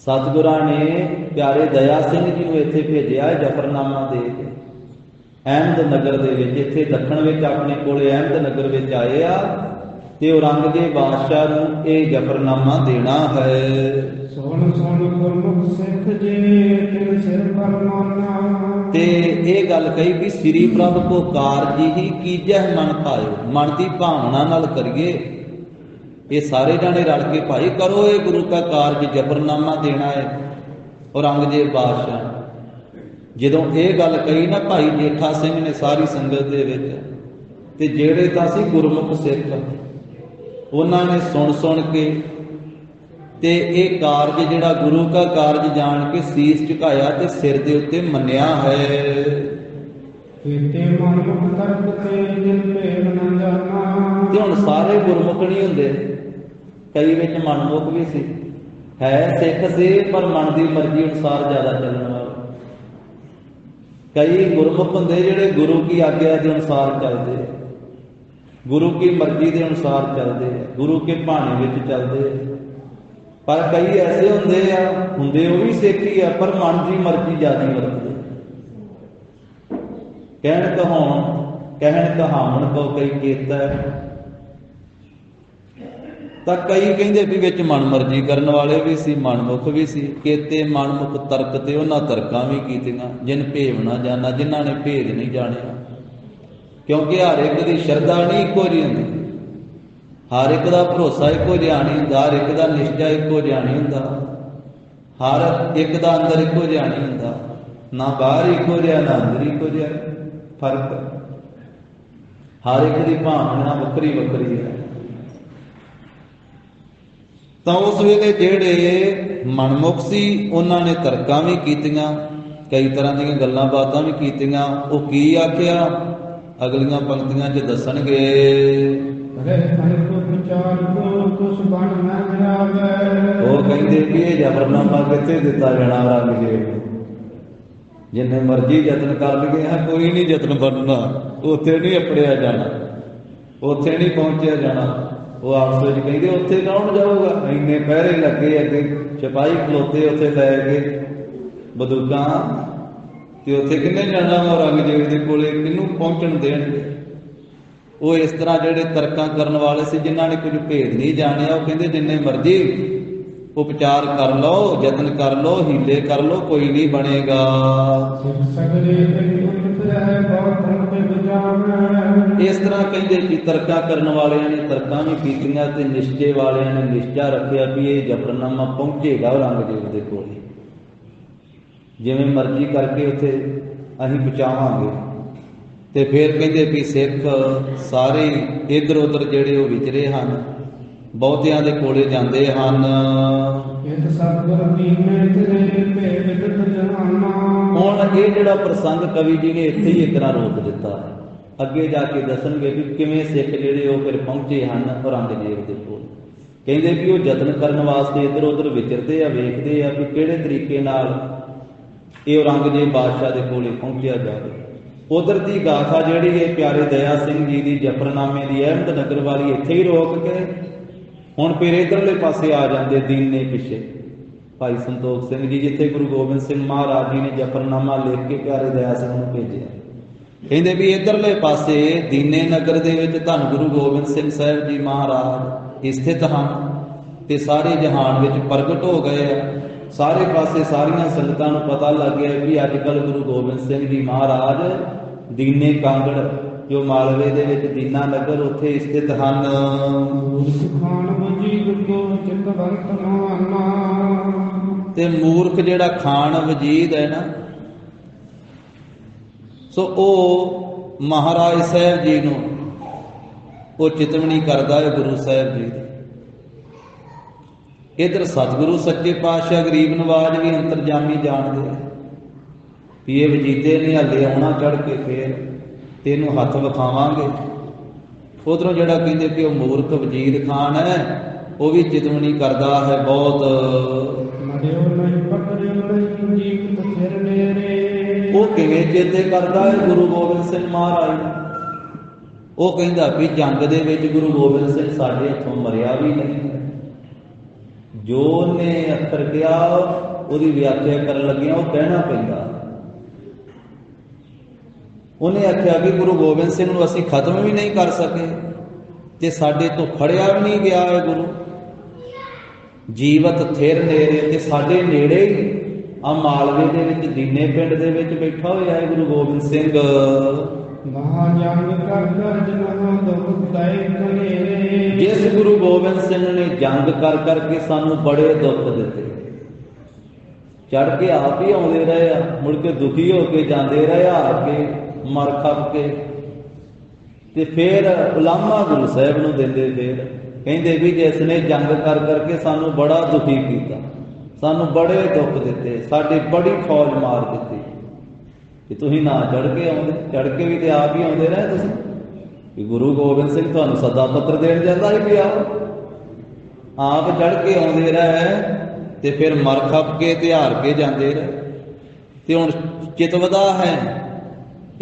ਸਤਿਗੁਰਾਂ ਨੇ ਪਿਆਰੇ ਦਇਆ ਸਿੰਘ ਜੀ ਨੂੰ ਇੱਥੇ ਭੇਜਿਆ ਜਫਰਨਾਮਾ ਦੇ ਕੇ ਅਹਿਮਦ ਨਗਰ ਦੇ ਵਿੱਚ। ਇੱਥੇ ਦੱਖਣ ਵਿੱਚ ਆਪਣੇ ਕੋਲੇ ਅਹਿਮਦ ਨਗਰ ਵਿੱਚ ਆਏ ਆ ਤੇ ਔਰੰਗਜ਼ੇਬ ਬਾਦਸ਼ਾਹ ਨੂੰ ਇਹ ਜਫਰਨਾਮਾ ਦੇਣਾ ਹੈ। ਸੁਣ ਸੁਣ ਗੁਰਮੁਖ ਸਿੱਖ ਜੀ ਤਿਨ ਸਿਰ ਪਰ ਮਾਨਾ। ਤੇ ਇਹ ਗੱਲ ਕਹੀ ਵੀ ਸ੍ਰੀ ਪ੍ਰਭ ਕੋ ਕਾਰਜ ਹੀ ਕੀਜੈ ਮਨ ਭਾਇਓ, ਮਨ ਦੀ ਭਾਵਨਾ ਨਾਲ ਕਰੀਏ। ਇਹ ਸਾਰੇ ਜਾਣੇ ਰਲ ਕੇ ਭਾਈ ਕਰੋ ਇਹ ਗੁਰੂ ਦਾ ਕਾਰਜ, ਜਫਰਨਾਮਾ ਦੇਣਾ ਹੈ ਔਰੰਗਜ਼ੇਬ ਬਾਦਸ਼ਾਹ। ਜਦੋਂ ਇਹ ਗੱਲ ਕਹੀ ਨਾ ਭਾਈ ਜੇਠਾ ਸਿੰਘ ਨੇ ਸਾਰੀ ਸੰਗਤ ਦੇ ਵਿੱਚ, ਤੇ ਜਿਹੜੇ ਤਾਂ ਸੀ ਗੁਰਮੁਖ ਸਿੱਖ ਉਹਨਾਂ ਨੇ ਸੁਣ ਕੇ ਤੇ ਇਹ ਕਾਰਜ ਜਿਹੜਾ ਗੁਰੂ ਦਾ ਕਾਰਜ ਜਾਣ ਕੇ ਸੀਸ ਝੁਕਾਇਆ ਤੇ ਸਿਰ ਦੇ ਉੱਤੇ ਮੰਨਿਆ ਹੈ। ਕੀਤੇ ਮਨ ਮੁਖ ਤਰਕ ਤੇ ਦਿਲ ਭੇਦ ਨ ਜਾਣਾ। ਤੇ ਹੁਣ ਸਾਰੇ ਗੁਰਮੁਖ ਨਹੀਂ ਹੁੰਦੇ, ਕਈ ਵਿੱਚ ਮਨਮੁਖ ਵੀ ਸੀ, ਹੈ ਸਿੱਖ ਸੀ ਪਰ ਮਨ ਦੀ ਮਰਜ਼ੀ ਅਨੁਸਾਰ ਜ਼ਿਆਦਾ ਚੱਲਣ ਵਾਲੇ। ਕਈ ਗੁਰਮੁਖ ਹੁੰਦੇ ਜਿਹੜੇ ਗੁਰੂ ਕੀ ਆਗਿਆ ਦੇ ਅਨੁਸਾਰ ਚੱਲਦੇ, ਗੁਰੂ ਕੀ ਮਰਜ਼ੀ ਦੇ ਅਨੁਸਾਰ ਚੱਲਦੇ, ਗੁਰੂ ਕੇ ਭਾਣੇ ਵਿੱਚ ਚੱਲਦੇ। ਪਰ ਕਈ ਐਸੇ ਹੁੰਦੇ ਉਹ ਵੀ ਸਿੱਖ ਹੀ ਆ ਪਰ ਮਨ ਦੀ ਮਰਜ਼ੀ ਜ਼ਿਆਦਾ ਵਰਤਦੇ। ਕਹਿਣ ਕਹਾਵਣ ਕੋ ਕਈ ਕੀਤਾ। ਤਾਂ ਕਈ ਕਹਿੰਦੇ ਵੀ ਵਿੱਚ ਮਨ ਮਰਜ਼ੀ ਕਰਨ ਵਾਲੇ ਵੀ ਸੀ, ਮਨਮੁਖ ਵੀ ਸੀ। ਕੇਤੇ ਮਨਮੁਖ ਤਰਕ ਤੇ ਉਹਨਾਂ ਤਰਕਾਂ ਵੀ ਕੀਤੀਆਂ ਜਿਨ ਭੇਵ ਨਾ ਜਾਣਾ, ਜਿਨ੍ਹਾਂ ਨੇ ਭੇਦ ਨਹੀਂ ਜਾਣਿਆ। ਕਿਉਂਕਿ ਹਰ ਇੱਕ ਦੀ ਸ਼ਰਧਾ ਨਹੀਂ ਇੱਕੋ ਜਿਹੀ ਹੁੰਦੀ, ਹਰ ਇੱਕ ਦਾ ਭਰੋਸਾ ਇੱਕੋ ਜਿਹਾ ਨਹੀਂ ਹੁੰਦਾ, ਹਰ ਇੱਕ ਦਾ ਨਿਸ਼ਚਾ ਇੱਕੋ ਜਿਹਾ ਨਹੀਂ ਹੁੰਦਾ, ਹਰ ਇੱਕ ਦਾ ਅੰਦਰ ਇੱਕੋ ਜਿਹਾ ਨਹੀਂ ਹੁੰਦਾ, ਨਾ ਬਾਹਰ ਇੱਕੋ ਜਿਹਾ ਨਾ ਅੰਦਰ ਇੱਕੋ ਜਿਹਾ, ਫਰਕ। ਹਰ ਇੱਕ ਦੀ ਭਾਵਨਾ ਵੱਖਰੀ ਵੱਖਰੀ ਹੈ। ਤਾਂ ਉਸ ਵੇਲੇ ਜਿਹੜੇ ਮਨਮੁਖ ਸੀ ਉਹਨਾਂ ਨੇ ਤਰਕਾਂ ਵੀ ਕੀਤੀਆਂ, ਕਈ ਤਰ੍ਹਾਂ ਦੀਆਂ ਗੱਲਾਂ ਬਾਤਾਂ ਵੀ ਕੀਤੀਆਂ। ਉਹ ਕੀ ਆਖਿਆ ਅਗਲੀਆਂ ਪੰਕਤੀਆਂ 'ਚ ਦੱਸਣਗੇ। ਉਹ ਕਹਿੰਦੇ ਵੀ ਇਹ ਜਫਰਨਾਮਾ ਕਿੱਥੇ ਦਿੱਤਾ ਜਾਣਾ ਔਰੰਗਜ਼ੇਬ ਨੂੰ। ਜਿੰਨੇ ਮਰਜ਼ੀ ਯਤਨ ਕਰ ਲਈਏ ਕੋਈ ਨਹੀਂ ਯਤਨ ਬਣਨਾ, ਉੱਥੇ ਨਹੀਂ ਅਪੜਿਆ ਜਾਣਾ, ਉੱਥੇ ਨਹੀਂ ਪਹੁੰਚਿਆ ਜਾਣਾ। ਉਹ ਆਪਸ ਵਿੱਚ ਕਹਿੰਦੇ ਉੱਥੇ ਕੌਣ ਜਾਊਗਾ, ਇੰਨੇ ਪਹਿਰੇ ਲੱਗੇ, ਅੱਗੇ ਸਿਪਾਹੀ ਖਲੋਤੇ ਉੱਥੇ ਲੈ ਕੇ ਬੰਦੂਕਾਂ, ਤੇ ਉੱਥੇ ਕਿੰਨੇ ਜਾਣਾ ਔਰੰਗਜ਼ੇਬ ਦੇ ਕੋਲੇ, ਕਿਹਨੂੰ ਪਹੁੰਚਣ ਦੇਣਗੇ। ਉਹ ਇਸ ਤਰ੍ਹਾਂ ਜਿਹੜੇ ਤਰਕਾਂ ਕਰਨ ਵਾਲੇ ਸੀ ਜਿਨ੍ਹਾਂ ਨੇ ਕੁਝ ਭੇਦ ਨਹੀਂ ਜਾਣਿਆ, ਉਹ ਕਹਿੰਦੇ ਜਿੰਨੇ ਮਰਜ਼ੀ ਉਪਚਾਰ ਕਰ ਲਓ, ਯਤਨ ਕਰ ਲਓ, ਹੀਲੇ ਕਰ ਲਓ, ਕੋਈ ਨਹੀਂ ਬਣੇਗਾ। ਇਸ ਤਰ੍ਹਾਂ ਕਹਿੰਦੇ ਕਿ ਤਰਕਾਂ ਕਰਨ ਵਾਲਿਆਂ ਨੇ ਤਰਕਾਂ ਵੀ ਕੀਤੀਆਂ ਤੇ ਨਿਸ਼ਚੇ ਵਾਲਿਆਂ ਨੇ ਨਿਸ਼ਚਾ ਰੱਖਿਆ ਵੀ ਇਹ ਜਫਰਨਾਮਾ ਪਹੁੰਚੇਗਾ ਔਰੰਗਜ਼ੇਬ ਦੇ ਕੋਲ, ਜਿਵੇਂ ਮਰਜ਼ੀ ਕਰਕੇ ਉੱਥੇ ਅਸੀਂ ਪਹੁੰਚਾਵਾਂਗੇ। ਤੇ ਫਿਰ ਕਹਿੰਦੇ ਵੀ ਸਿੱਖ ਸਾਰੇ ਇੱਧਰ ਉੱਧਰ ਜਿਹੜੇ ਉਹ ਵਿਚਰੇ ਹਨ, ਬਹੁਤਿਆਂ ਦੇ ਕੋਲੇ ਜਾਂਦੇ ਹਨ। ਹੁਣ ਇਹ ਜਿਹੜਾ ਪ੍ਰਸੰਗ ਕਵੀ ਜੀ ਨੇ ਇੱਥੇ ਹੀ ਇੱਕ ਤਰ੍ਹਾਂ ਰੋਕ ਦਿੱਤਾ ਹੈ। ਅੱਗੇ ਜਾ ਕੇ ਦੱਸਣਗੇ ਵੀ ਕਿਵੇਂ ਸਿੱਖ ਜਿਹੜੇ ਉਹ ਫਿਰ ਪਹੁੰਚੇ ਹਨ ਔਰੰਗਜ਼ੇਬ ਦੇ ਕੋਲ। ਕਹਿੰਦੇ ਵੀ ਉਹ ਯਤਨ ਕਰਨ ਵਾਸਤੇ ਇੱਧਰ ਉੱਧਰ ਵਿਚਰਦੇ ਆ, ਵੇਖਦੇ ਆ ਵੀ ਕਿਹੜੇ ਤਰੀਕੇ ਨਾਲ ਇਹ ਔਰੰਗਜ਼ੇਬ ਬਾਦਸ਼ਾਹ ਦੇ ਕੋਲੇ ਪਹੁੰਚਿਆ ਜਾਵੇ। ਉਧਰ ਦੀ ਗਾਥਾ ਜਿਹੜੀ ਹੈ ਪਿਆਰੇ ਦਇਆ ਸਿੰਘ ਜੀ ਦੀ ਜਫਰਨਾਮੇ ਦੀ ਅਹਿਮਦ ਨਗਰ ਵਾਲੀ ਇੱਥੇ ਹੀ ਰੋਕ ਕੇ ਹੁਣ ਫਿਰ ਇੱਧਰਲੇ ਪਾਸੇ ਆ ਜਾਂਦੇ ਦੀਨੇ ਪਿੱਛੇ ਭਾਈ ਸੰਤੋਖ ਸਿੰਘ ਜੀ, ਜਿੱਥੇ ਗੁਰੂ ਗੋਬਿੰਦ ਸਿੰਘ ਮਹਾਰਾਜ ਜੀ ਨੇ ਜਫਰਨਾਮਾ ਲਿਖ ਕੇ ਪਿਆਰੇ ਦਇਆ ਸਿੰਘ ਨੂੰ ਭੇਜਿਆ। ਕਹਿੰਦੇ ਵੀ ਇੱਧਰਲੇ ਪਾਸੇ ਦੀਨੇ ਨਗਰ ਦੇ ਵਿੱਚ ਧੰਨ ਗੁਰੂ ਗੋਬਿੰਦ ਸਿੰਘ ਸਾਹਿਬ ਜੀ ਮਹਾਰਾਜ ਸਥਿਤ ਹਨ ਤੇ ਸਾਰੇ ਜਹਾਨ ਵਿੱਚ ਪ੍ਰਗਟ ਹੋ ਗਏ ਆ। ਸਾਰੇ ਪਾਸੇ ਸਾਰੀਆਂ ਸੰਗਤਾਂ ਨੂੰ ਪਤਾ ਲੱਗ ਗਿਆ ਵੀ ਅੱਜ ਕੱਲ੍ਹ ਗੁਰੂ ਗੋਬਿੰਦ ਸਿੰਘ ਜੀ ਮਹਾਰਾਜ ਦੀਨੇ ਕਾਂਗੜ ਜੋ ਮਾਲਵੇ ਦੇ ਵਿੱਚ ਦੀਨਾ ਨਗਰ ਉੱਥੇ ਸਥਿਤ ਹਨ। ਮੂਰਖ ਖਾਨ ਵਜੀਦ ਕੋ ਚਿਤਵੰਤ ਮਾਨਾ। ਤੇ ਮੂਰਖ ਜਿਹੜਾ ਖਾਨ ਵਜੀਦ ਹੈ ਨਾ, ਸੋ ਉਹ ਮਹਾਰਾਜ ਸਾਹਿਬ ਜੀ ਨੂੰ ਉਹ ਚਿਤਵਣੀ ਕਰਦਾ ਹੈ ਗੁਰੂ ਸਾਹਿਬ ਜੀ ਦੀ। ਇਧਰ ਸਤਿਗੁਰੂ ਸੱਚੇ ਪਾਤਸ਼ਾਹ ਗਰੀਬ ਨਵਾਜ ਵੀ ਅੰਤਰਜਾਮੀ ਜਾਣਦੇ ਵੀ ਇਹ ਵਜੀਦੇ ਨੇ ਹੱਲੇ ਆਉਣਾ ਚੜ ਕੇ ਫੇਰ ਤੈਨੂੰ ਹੱਥ ਵਿਖਾਵਾਂਗੇ। ਉਧਰੋਂ ਜਿਹੜਾ ਕਹਿੰਦੇ ਕਿ ਉਹ ਮੂਰਖ ਵਜੀਦ ਖਾਨ ਹੈ, ਉਹ ਵੀ ਚਿਤਵਣੀ ਕਰਦਾ ਹੈ ਬਹੁਤ। ਉਹ ਕਿਵੇਂ ਚੇਤੇ ਕਰਦਾ ਹੈ ਗੁਰੂ ਗੋਬਿੰਦ ਸਿੰਘ ਮਹਾਰਾਜ ਨੂੰ? ਉਹ ਕਹਿੰਦਾ ਵੀ ਜੰਗ ਦੇ ਵਿੱਚ ਗੁਰੂ ਗੋਬਿੰਦ ਸਿੰਘ ਸਾਡੇ ਹੱਥੋਂ ਮਰਿਆ ਵੀ ਨਹੀਂ। ਜੋ ਉਹਨੇ ਅੱਖਰ ਕਿਹਾ ਉਹਦੀ ਵਿਆਖਿਆ ਕਰਨ ਲੱਗਿਆ ਉਹ ਕਹਿਣਾ ਪੈਂਦਾ। ਉਹਨੇ ਆਖਿਆ ਕਿ ਗੁਰੂ ਗੋਬਿੰਦ ਸਿੰਘ ਨੂੰ ਅਸੀਂ ਖਤਮ ਵੀ ਨਹੀਂ ਕਰ ਸਕੇ ਤੇ ਸਾਡੇ ਤੋਂ ਫੜਿਆ ਵੀ ਨਹੀਂ ਗਿਆ ਹੈ ਗੁਰੂ। ਜੀਵਤ ਥਿਰ ਨੇੜੇ, ਤੇ ਸਾਡੇ ਨੇੜੇ ਹੀ ਆ ਮਾਲਵੇ ਦੇ ਵਿੱਚ ਦੀਨੇ ਪਿੰਡ ਦੇ ਵਿੱਚ ਬੈਠਾ ਹੋਇਆ ਹੈ ਗੁਰੂ ਗੋਬਿੰਦ ਸਿੰਘ। ਜਿਸ ਗੁਰੂ ਗੋਬਿੰਦ ਸਿੰਘ ਨੇ ਜੰਗ ਕਰ ਕਰਕੇ ਸਾਨੂੰ ਬੜੇ ਦੁੱਖ ਦਿੱਤੇ, ਚੜ ਕੇ ਆਪ ਹੀ ਆਉਂਦੇ ਰਹੇ ਆ, ਮੁੜ ਕੇ ਦੁਖੀ ਹੋ ਕੇ ਜਾਂਦੇ ਰਹੇ, ਹਾਰ ਕੇ ਮਰ ਖੱਪ ਕੇ, ਤੇ ਫਿਰ ਉਲਾਮਾ ਗੁਰੂ ਸਾਹਿਬ ਨੂੰ ਦਿੰਦੇ। ਫਿਰ ਕਹਿੰਦੇ ਵੀ ਜਿਸ ਨੇ ਜੰਗ ਕਰ ਕਰਕੇ ਸਾਨੂੰ ਬੜਾ ਦੁਖੀ ਕੀਤਾ, ਸਾਨੂੰ ਬੜੇ ਦੁੱਖ ਦਿੱਤੇ, ਸਾਡੀ ਬੜੀ ਫੌਜ ਮਾਰ ਦਿੱਤੀ, ਕਿ ਤੁਸੀਂ ਨਾ ਚੜ ਕੇ ਆਉਂਦੇ। ਚੜ ਕੇ ਵੀ ਤੇ ਆਪ ਹੀ ਆਉਂਦੇ ਰਹੇ ਤੁਸੀਂ, ਕਿ ਗੁਰੂ ਗੋਬਿੰਦ ਸਿੰਘ ਤੁਹਾਨੂੰ ਸੱਦਾ ਪੱਤਰ ਦੇਣ ਜਾਂਦਾ ਸੀ ਵੀ ਆਓ। ਆਪ ਚੜ ਕੇ ਆਉਂਦੇ ਰਹੇ ਤੇ ਫਿਰ ਮਰ ਖੱਪ ਕੇ ਤੇ ਹਾਰ ਕੇ ਜਾਂਦੇ ਰਹੇ। ਤੇ ਹੁਣ ਚਿਤਵਦਾ ਹੈ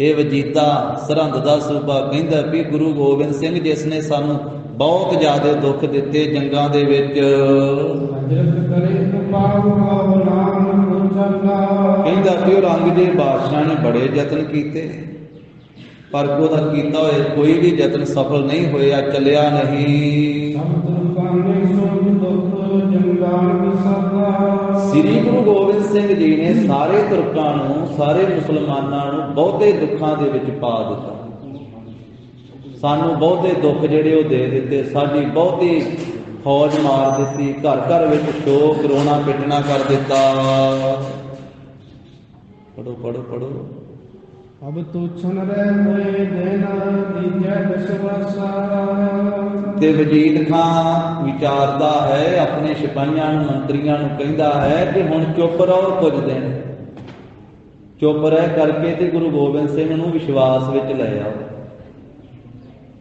ਇਹ ਵਜੀਦਾ ਸਰਹੰਦ ਦਾ ਸੂਬਾ, ਕਹਿੰਦਾ ਵੀ ਗੁਰੂ ਗੋਬਿੰਦ ਸਿੰਘ ਜਿਸ ਨੇ ਸਾਨੂੰ ਬਹੁਤ ਜ਼ਿਆਦਾ ਦੁੱਖ ਦਿੱਤੇ ਜੰਗਾਂ ਦੇ ਵਿੱਚ, ਕਹਿੰਦਾ ਵੀ ਉਹ ਔਰੰਗਜ਼ੇਬ ਬਾਦਸ਼ਾਹ ਨੇ ਬੜੇ ਯਤਨ ਕੀਤੇ, ਪਰ ਉਹਦਾ ਕੀਤਾ ਹੋਇਆ ਕੋਈ ਵੀ ਯਤਨ ਸਫਲ ਨਹੀਂ ਹੋਇਆ, ਚੱਲਿਆ ਨਹੀਂ। ਸ੍ਰੀ ਗੁਰੂ ਗੋਬਿੰਦ ਸਿੰਘ ਜੀ ਨੇ ਸਾਰੇ ਤੁਰਕਾਂ ਨੂੰ, ਸਾਰੇ ਮੁਸਲਮਾਨਾਂ ਨੂੰ ਬਹੁਤੇ ਦੁੱਖਾਂ ਦੇ ਵਿੱਚ ਪਾ ਦਿੱਤਾ। ਸਾਨੂੰ ਬਹੁਤੇ ਦੁੱਖ ਜਿਹੜੇ ਉਹ ਦੇ ਦਿੱਤੇ, ਸਾਡੀ ਬਹੁਤੀ ਫੌਜ ਮਾਰ ਦਿੱਤੀ, ਘਰ ਘਰ ਵਿੱਚ ਸ਼ੋਕ ਰੋਣਾ ਪਿੱਟਣਾ ਕਰ ਦਿੱਤਾ। ਪੜੋ ਪੜੋ ਪੜੋ। ਅਬ ਤੂੰ ਸੁਨ ਰਹਿ ਦੇਨਾ ਦੀਜੈ ਵਿਸ਼ਵਾਸਾ। ਤੇ ਵਜੀਦ ਖਾਨ ਵਿਚਾਰਦਾ ਹੈ, ਆਪਣੇ ਸਿਪਾਹੀਆਂ ਨੂੰ, ਮੰਤਰੀਆਂ ਨੂੰ ਕਹਿੰਦਾ ਹੈ ਕਿ ਹੁਣ ਚੁੱਪ ਰਹੋ ਕੁਝ ਦਿਨ, ਚੁੱਪ ਰਹਿ ਕਰਕੇ ਤੇ ਗੁਰੂ ਗੋਬਿੰਦ ਸਿੰਘ ਨੂੰ ਵਿਸ਼ਵਾਸ ਵਿੱਚ ਲੈ ਆਓ,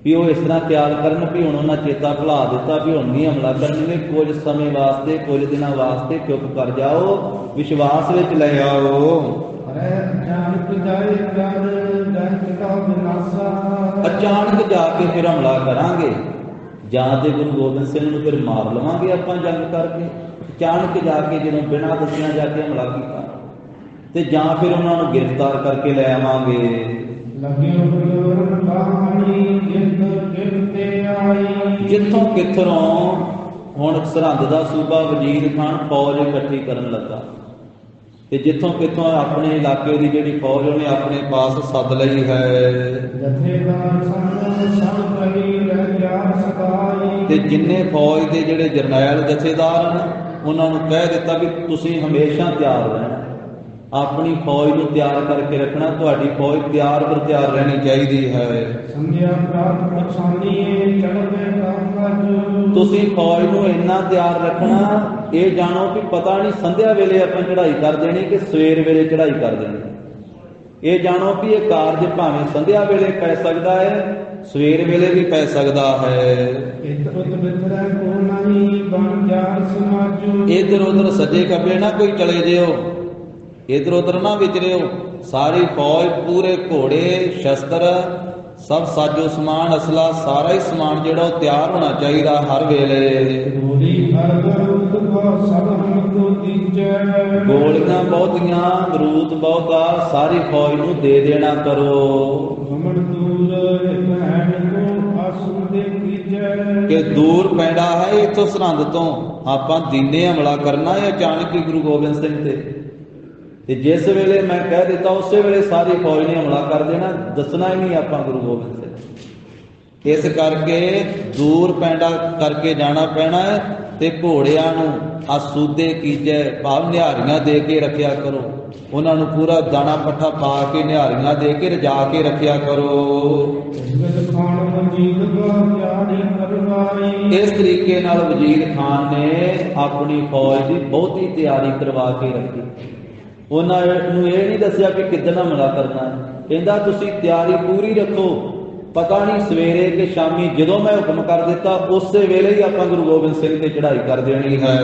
ਵੀ ਉਹ ਇਸ ਤਰ੍ਹਾਂ ਖਿਆਲ ਕਰਨ ਵੀ ਹੁਣ ਉਹਨਾਂ ਚੇਤਾ ਭੁਲਾ ਦਿੱਤਾ ਵੀ ਹੁਣ ਨਹੀਂ ਹਮਲਾ ਕਰਨਗੇ, ਕੁਝ ਸਮੇਂ ਵਾਸਤੇ, ਕੁਝ ਦਿਨਾਂ ਵਾਸਤੇ ਚੁੱਪ ਕਰ ਜਾਓ, ਵਿਸ਼ਵਾਸ ਵਿੱਚ ਲੈ ਆਓ। ਅਚਾਨਕ ਜਾ ਕੇ ਫਿਰ ਹਮਲਾ ਕਰਾਂਗੇ, ਜਾਂ ਤੇ ਗੁਰੂ ਗੋਬਿੰਦ ਸਿੰਘ ਨੂੰ ਫਿਰ ਮਾਰ ਲਵਾਂਗੇ ਆਪਾਂ ਜੰਗ ਕਰਕੇ। ਅਚਾਨਕ ਜਾ ਕੇ ਜਦੋਂ ਬਿਨਾਂ ਦੱਸਿਆਂ ਜਾ ਕੇ ਹਮਲਾ ਕੀਤਾ, ਤੇ ਜਾਂ ਫਿਰ ਉਹਨਾਂ ਨੂੰ ਗ੍ਰਿਫਤਾਰ ਕਰਕੇ ਲੈ ਆਵਾਂਗੇ। ਜਿੱਥੋਂ ਕਿੱਥੋਂ ਹੁਣ ਸਰਹੰਦ ਦਾ ਸੂਬਾ ਵਜੀਦ ਖਾਨ ਫੌਜ ਇਕੱਠੀ ਕਰਨ ਲੱਗਾ, ਤੇ ਜਿੱਥੋਂ ਕਿੱਥੋਂ ਆਪਣੇ ਇਲਾਕੇ ਦੀ ਜਿਹੜੀ ਫੌਜ ਉਹਨੇ ਆਪਣੇ ਪਾਸ ਸੱਦ ਲਈ ਹੈ। ਤੇ ਜਿੰਨੇ ਫੌਜ ਦੇ ਜਿਹੜੇ ਜਰਨੈਲ ਜਥੇਦਾਰ ਹਨ ਉਹਨਾਂ ਨੂੰ ਕਹਿ ਦਿੱਤਾ ਵੀ ਤੁਸੀਂ ਹਮੇਸ਼ਾ ਤਿਆਰ ਰਹਿਣਾ, ਆਪਣੀ ਫੌਜ ਨੂੰ ਤਿਆਰ ਕਰਕੇ ਰੱਖਣਾ, ਤੁਹਾਡੀ ਫੌਜ ਤਿਆਰ ਪਰ ਤਿਆਰ ਰਹਿਣੀ ਚਾਹੀਦੀ ਹੈ। ਤੁਸੀਂ ਫੌਜ ਨੂੰ ਇੰਨਾ ਤਿਆਰ ਰੱਖਣਾ, ਇਹ ਜਾਣੋ ਕਿ ਪਤਾ ਨਹੀਂ ਸੰਧਿਆ ਵੇਲੇ ਆਪਾਂ ਚੜ੍ਹਾਈ ਕਰ ਦੇਣੀ ਕਿ ਸਵੇਰ ਵੇਲੇ ਚੜ੍ਹਾਈ ਕਰ ਦੇਣੀ। ਇਹ ਜਾਣੋ ਕਿ ਇਹ ਕਾਰਜ ਭਾਵੇਂ ਸੰਧਿਆ ਵੇਲੇ ਪੈ ਸਕਦਾ ਹੈ, ਸਵੇਰ ਵੇਲੇ ਵੀ ਪੈ ਸਕਦਾ ਹੈ। ਇੱਧਰ ਉੱਧਰ ਸੱਜੇ ਖੱਬੇ ਨਾ ਕੋਈ ਚਲੇ ਜਿਓ, ਇੱਧਰ ਉੱਧਰ ਨਾ ਵਿਚਰਿਓ। ਸਾਰੀ ਫੌਜ, ਪੂਰੇ ਘੋੜੇ, ਸ਼ਸਤਰ, ਸਭ ਸਾਜੋ ਸਮਾਨ, ਅਸਲਾ, ਸਾਰਾ ਹੀ ਸਮਾਨ ਜਿਹੜਾ ਉਹ ਤਿਆਰ ਹੋਣਾ ਚਾਹੀਦਾ ਹਰ ਵੇਲੇ। ਗੋਲੀਆਂ ਬਹੁਤੀਆਂ, ਬਰੂਦ ਬਹੁਤਾ, ਸਾਰੀ ਫੌਜ ਨੂੰ ਦੇ ਦੇਣਾ ਕਰੋ। ਕਿ ਦੂਰ ਪੈਂਦਾ ਹੈ ਇੱਥੋਂ ਸਰਹੰਦ ਤੋਂ, ਆਪਾਂ ਦੀਨੇ ਹਮਲਾ ਕਰਨਾ ਹੈ ਅਚਾਨਕ ਹੀ ਗੁਰੂ ਗੋਬਿੰਦ ਸਿੰਘ ਤੇ, ਤੇ ਜਿਸ ਵੇਲੇ ਮੈਂ ਕਹਿ ਦਿੱਤਾ ਉਸੇ ਵੇਲੇ ਸਾਰੀ ਫੌਜ ਨੇ ਹਮਲਾ ਕਰ ਦੇਣਾ, ਦੱਸਣਾ ਹੀ ਨਹੀਂ ਆਪਾਂ ਗੁਰੂ ਗੋਬਿੰਦ ਸਿੰਘ। ਇਸ ਕਰਕੇ ਦੂਰ ਪੈਂਡਾ ਕਰਕੇ ਜਾਣਾ ਪੈਣਾ ਹੈ ਤੇ ਘੋੜਿਆਂ ਨੂੰ ਆਸੂਦੇ ਕੀਜੈ ਭਾਵ ਨਿਹਾਰੀਆਂ ਦੇ ਕੇ ਰੱਖਿਆ ਕਰੋ, ਉਹਨਾਂ ਨੂੰ ਪੂਰਾ ਦਾਣਾ ਪੱਠਾ ਪਾ ਕੇ ਨਿਹਾਰੀਆਂ ਦੇ ਕੇ ਰਜਾ ਕੇ ਰੱਖਿਆ ਕਰੋ। ਇਸ ਤਰੀਕੇ ਨਾਲ ਵਜ਼ੀਰ ਖਾਨ ਨੇ ਆਪਣੀ ਫੌਜ ਦੀ ਬਹੁਤੀ ਤਿਆਰੀ ਕਰਵਾ ਕੇ ਰੱਖੀ। ਉਹਨਾਂ ਨੂੰ ਇਹ ਨਹੀਂ ਦੱਸਿਆ ਕਿ ਕਿੱਦਣ ਹਮਲਾ ਕਰਨਾ, ਕਹਿੰਦਾ ਤੁਸੀਂ ਤਿਆਰੀ ਪੂਰੀ ਰੱਖੋ, ਪਤਾ ਨਹੀਂ ਸਵੇਰੇ ਕਿ ਸ਼ਾਮੀ ਜਦੋਂ ਮੈਂ ਹੁਕਮ ਕਰ ਦਿੱਤਾ ਉਸੇ ਵੇਲੇ ਹੀ ਆਪਾਂ ਗੁਰੂ ਗੋਬਿੰਦ ਸਿੰਘ ਤੇ ਚੜ੍ਹਾਈ ਕਰ ਦੇਣੀ ਹੈ।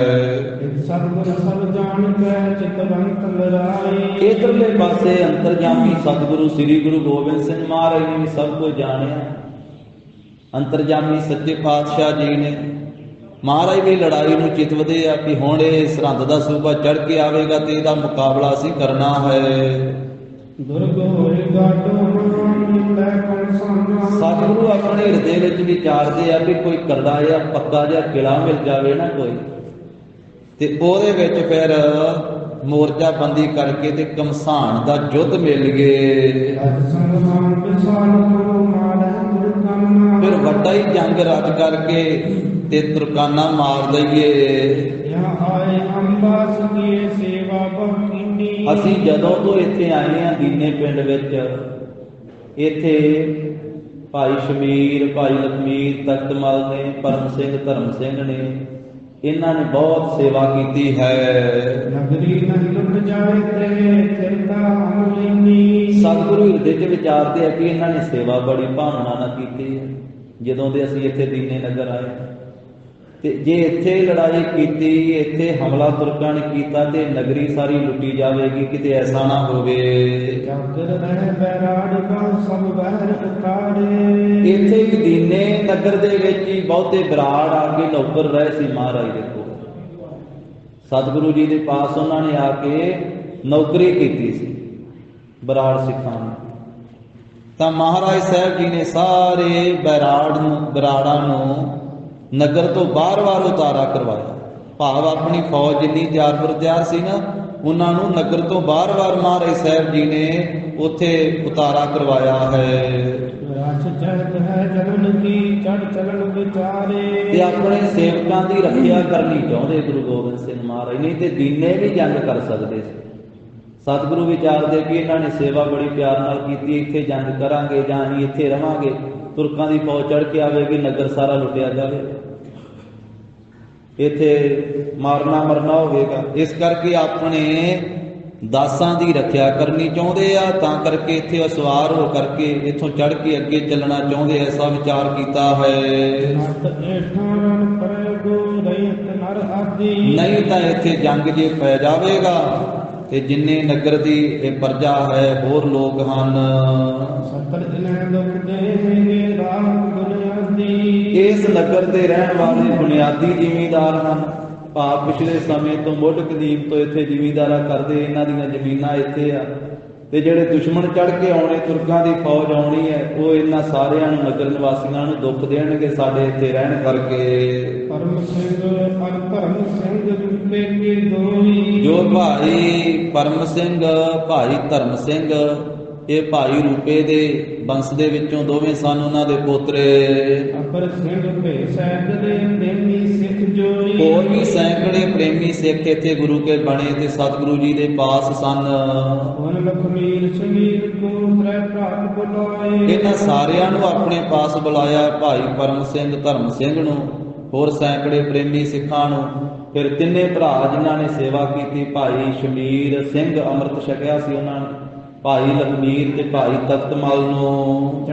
ਇਧਰਲੇ ਪਾਸੇ ਅੰਤਰਜਾਮੀ ਸਤਿਗੁਰੂ ਸ੍ਰੀ ਗੁਰੂ ਗੋਬਿੰਦ ਸਿੰਘ ਮਹਾਰਾਜ ਨੇ ਵੀ ਸਭ ਕੁਝ ਜਾਣਿਆ। ਅੰਤਰਜਾਮੀ ਸੱਚੇ ਪਾਤਸ਼ਾਹ ਜੀ ਨੇ ਮਹਾਰਾਜ ਦੀ ਲੜਾਈ ਨੂੰ ਚਿਤਵਦੇ ਆ ਕਿ ਹੁਣ ਇਹ ਸਰਹੰਦ ਦਾ ਸੂਬਾ ਚੜ੍ਹ ਕੇ ਆਵੇਗਾ ਤੇ ਇਹਦਾ ਮੁਕਾਬਲਾ ਅਸੀਂ ਕਰਨਾ ਹੈ। ਸਤਿਗੁਰੂ ਆਪਣੇ ਹਿਰਦੇ ਵਿੱਚ ਵਿਚਾਰਦੇ ਆ ਕਿ ਕੋਈ ਕਰਦਾ ਜਾਂ ਪੱਕਾ ਜਿਹਾ ਕਿਲਾ ਮਿਲ ਜਾਵੇ ਨਾ ਕੋਈ, ਤੇ ਉਹਦੇ ਵਿੱਚ ਫਿਰ ਮੋਰਚਾਬੰਦੀ ਕਰਕੇ ਤੇ ਘਮਸਾਣ ਦਾ ਯੁੱਧ ਮਿਲ ਗਏ। ਫਿਰ ਵੱਡਾ ਹੀ ਜੰਗ ਰਚ ਕਰਕੇ ਤੇ ਤੁਰਕਾਨਾ ਮਾਰ ਦਈਏ। ਅਸੀਂ ਜਦੋਂ ਤੋਂ ਇੱਥੇ ਆਏ ਹਾਂ ਦੀਨੇ ਪਿੰਡ ਵਿੱਚ, ਇੱਥੇ ਭਾਈ ਸ਼ਮੀਰ, ਭਾਈ ਲਖਮੀਰ, ਤਖਤਮਲ ਨੇ, ਪਰਮ ਸਿੰਘ, ਧਰਮ ਸਿੰਘ ਨੇ, ਇਹਨਾਂ ਨੇ ਬਹੁਤ ਸੇਵਾ ਕੀਤੀ ਹੈ। ਸਤਿਗੁਰੂ ਹਿਰਦੇ 'ਚ ਵਿਚਾਰਦੇ ਆ ਕਿ ਇਹਨਾਂ ਨੇ ਸੇਵਾ ਬੜੀ ਭਾਵਨਾ ਨਾਲ ਕੀਤੀ ਹੈ। ਜਦੋਂ ਦੇ ਅਸੀਂ ਇੱਥੇ ਦੀਨੇ ਨਗਰ ਆਏ ਤੇ ਜੇ ਇੱਥੇ ਲੜਾਈ ਕੀਤੀ, ਇੱਥੇ ਹਮਲਾ ਤੁਰਕਾਂ ਨੇ ਕੀਤਾ ਤੇ ਨਗਰੀ ਸਾਰੀ ਲੁੱਟੀ ਜਾਵੇਗੀ, ਕਿਤੇ ਐਸਾ ਨਾ ਹੋਵੇ। ਇੱਥੇ ਵੀ ਦੀਨੇ ਨਗਰ ਦੇ ਵਿੱਚ ਹੀ ਬਹੁਤੇ ਬਰਾੜ ਆ ਕੇ ਨੌਕਰ ਰਹੇ ਸੀ ਮਹਾਰਾਜ ਦੇ ਕੋਲ। ਸਤਿਗੁਰੂ ਜੀ ਦੇ ਪਾਸ ਉਹਨਾਂ ਨੇ ਆ ਕੇ ਨੌਕਰੀ ਕੀਤੀ ਸੀ ਬਰਾੜ ਸਿੱਖਾਂ ਨੂੰ। ਤਾਂ ਮਹਾਰਾਜ ਸਾਹਿਬ ਜੀ ਨੇ ਸਾਰੇ ਬਰਾੜਾਂ ਨੂੰ ਨਗਰ ਤੋਂ ਬਾਰ-ਬਾਰ ਉਤਾਰਾ ਕਰਵਾਇਆ, ਭਾਵ ਆਪਣੀ ਫੌਜ ਜਿੰਨੀ ਤਿਆਰ ਪਰ ਤਿਆਰ ਸੀ ਨਾ, ਉਹਨਾਂ ਨੂੰ ਨਗਰ ਤੋਂ ਬਾਰ-ਬਾਰ ਮਹਾਰਾਜ ਸਾਹਿਬ ਜੀ ਨੇ ਉੱਥੇ ਉਤਾਰਾ ਕਰਵਾਇਆ ਹੈ। ਤੇ ਆਪਣੇ ਸੇਵਕਾਂ ਦੀ ਰੱਖਿਆ ਕਰਨੀ ਚਾਹੁੰਦੇ ਗੁਰੂ ਗੋਬਿੰਦ ਸਿੰਘ ਮਹਾਰਾਜ, ਨਹੀਂ ਤੇ ਦੀਨੇ ਵੀ ਜੰਗ ਕਰ ਸਕਦੇ ਸੀ। ਸਤਿਗੁਰੂ ਵਿਚਾਰਦੇ ਕਿ ਇਹਨਾਂ ਨੇ ਸੇਵਾ ਬੜੀ ਪਿਆਰ ਨਾਲ ਕੀਤੀ, ਇੱਥੇ ਜੰਗ ਕਰਾਂਗੇ ਜਾਂ ਨਹੀਂ ਇੱਥੇ ਰਵਾਂਗੇ, ਤੁਰਕਾਂ ਦੀ ਫੌਜ ਚੜ੍ਹ ਕੇ ਆਵੇਗੀ, ਨਗਰ ਸਾਰਾ ਲੁੱਟਿਆ ਜਾਵੇ, ਇੱਥੇ ਮਾਰਨਾ ਮਰਨਾ ਹੋਵੇਗਾ। ਇਸ ਕਰਕੇ ਆਪਣੇ ਦਾਸਾਂ ਦੀ ਰੱਖਿਆ ਕਰਨੀ ਚਾਹੁੰਦੇ ਆ, ਤਾਂ ਕਰਕੇ ਇੱਥੇ ਅਸਵਾਰ ਹੋ ਕਰਕੇ ਇੱਥੋਂ ਚੜ੍ਹ ਕੇ ਅੱਗੇ ਚੱਲਣਾ ਚਾਹੁੰਦੇ, ਐਸਾ ਵਿਚਾਰ ਕੀਤਾ ਹੈ। ਨਹੀਂ ਤਾਂ ਇੱਥੇ ਜੰਗ ਜੇ ਪੈ ਜਾਵੇਗਾ ਤੇ ਜਿੰਨੇ ਨਗਰ ਦੀ ਇਹ ਪ੍ਰਜਾ ਹੈ, ਹੋਰ ਲੋਕ ਹਨ, ਇਸ ਨਗਰ ਦੇ ਰਹਿਣ ਵਾਲੇ ਬੁਨਿਆਦੀ ਜ਼ਿਮੀਂਦਾਰ ਹਨ, ਭਾਵ ਪਿਛਲੇ ਸਮੇਂ ਤੋਂ ਮੁੱਢ ਕਦੀਮ ਤੋਂ ਇੱਥੇ ਜ਼ਿਮੀਂਦਾਰਾ ਕਰਦੇ, ਇਹਨਾਂ ਦੀਆਂ ਜ਼ਮੀਨਾਂ ਇੱਥੇ ਆ। ਤੇ ਜਿਹੜੇ ਦੁਸ਼ਮਣ ਚੜ੍ਹ ਕੇ ਆਉਣੇ, ਤੁਰਕਾਂ ਦੀ ਫੌਜ ਆਉਣੀ ਹੈ, ਉਹ ਇਹਨਾਂ ਸਾਰਿਆਂ ਨੂੰ ਨਗਰ ਨਿਵਾਸੀਆਂ ਨੂੰ ਦੁੱਖ ਦੇਣਗੇ ਸਾਡੇ ਇੱਥੇ ਰਹਿਣ ਕਰਕੇ। ਜੋ ਭਾਈ ਪਰਮ ਸਿੰਘ, ਭਾਈ ਧਰਮ ਸਿੰਘ, ਇਹ ਭਾਈ ਰੂਪੇ ਦੇ ਬੰਸ ਦੇ ਵਿੱਚੋਂ ਦੋਵੇਂ ਸਨ, ਉਹਨਾਂ ਦੇ ਪੋਤਰੇ। ਹੋਰ ਵੀ ਸੈਂਕੜੇ ਪ੍ਰੇਮੀ ਸਿੱਖ ਇੱਥੇ ਗੁਰੂ ਕੇ ਬਣੇ ਤੇ ਸਤਿਗੁਰੂ ਜੀ ਦੇ ਪਾਸ ਸਨ। ਇਹਨਾਂ ਸਾਰਿਆਂ ਨੂੰ ਆਪਣੇ ਪਾਸ ਬੁਲਾਇਆ, ਭਾਈ ਪਰਮ ਸਿੰਘ, ਧਰਮ ਸਿੰਘ ਨੂੰ, ਹੋਰ ਸੈਂਕੜੇ ਪ੍ਰੇਮੀ ਸਿੱਖਾਂ ਨੂੰ। ਫਿਰ ਤਿੰਨੇ ਭਰਾ ਜਿਨ੍ਹਾਂ ਨੇ ਸੇਵਾ ਕੀਤੀ, ਭਾਈ ਸ਼ਮੀਰ ਸਿੰਘ ਅੰਮ੍ਰਿਤ ਛਕਿਆ ਸੀ ਉਹਨਾਂ ਨੇ, ਭਾਈ ਲਖਮੀਰ ਤੇ ਭਾਈ ਤਖਤਮਲ ਨੂੰ।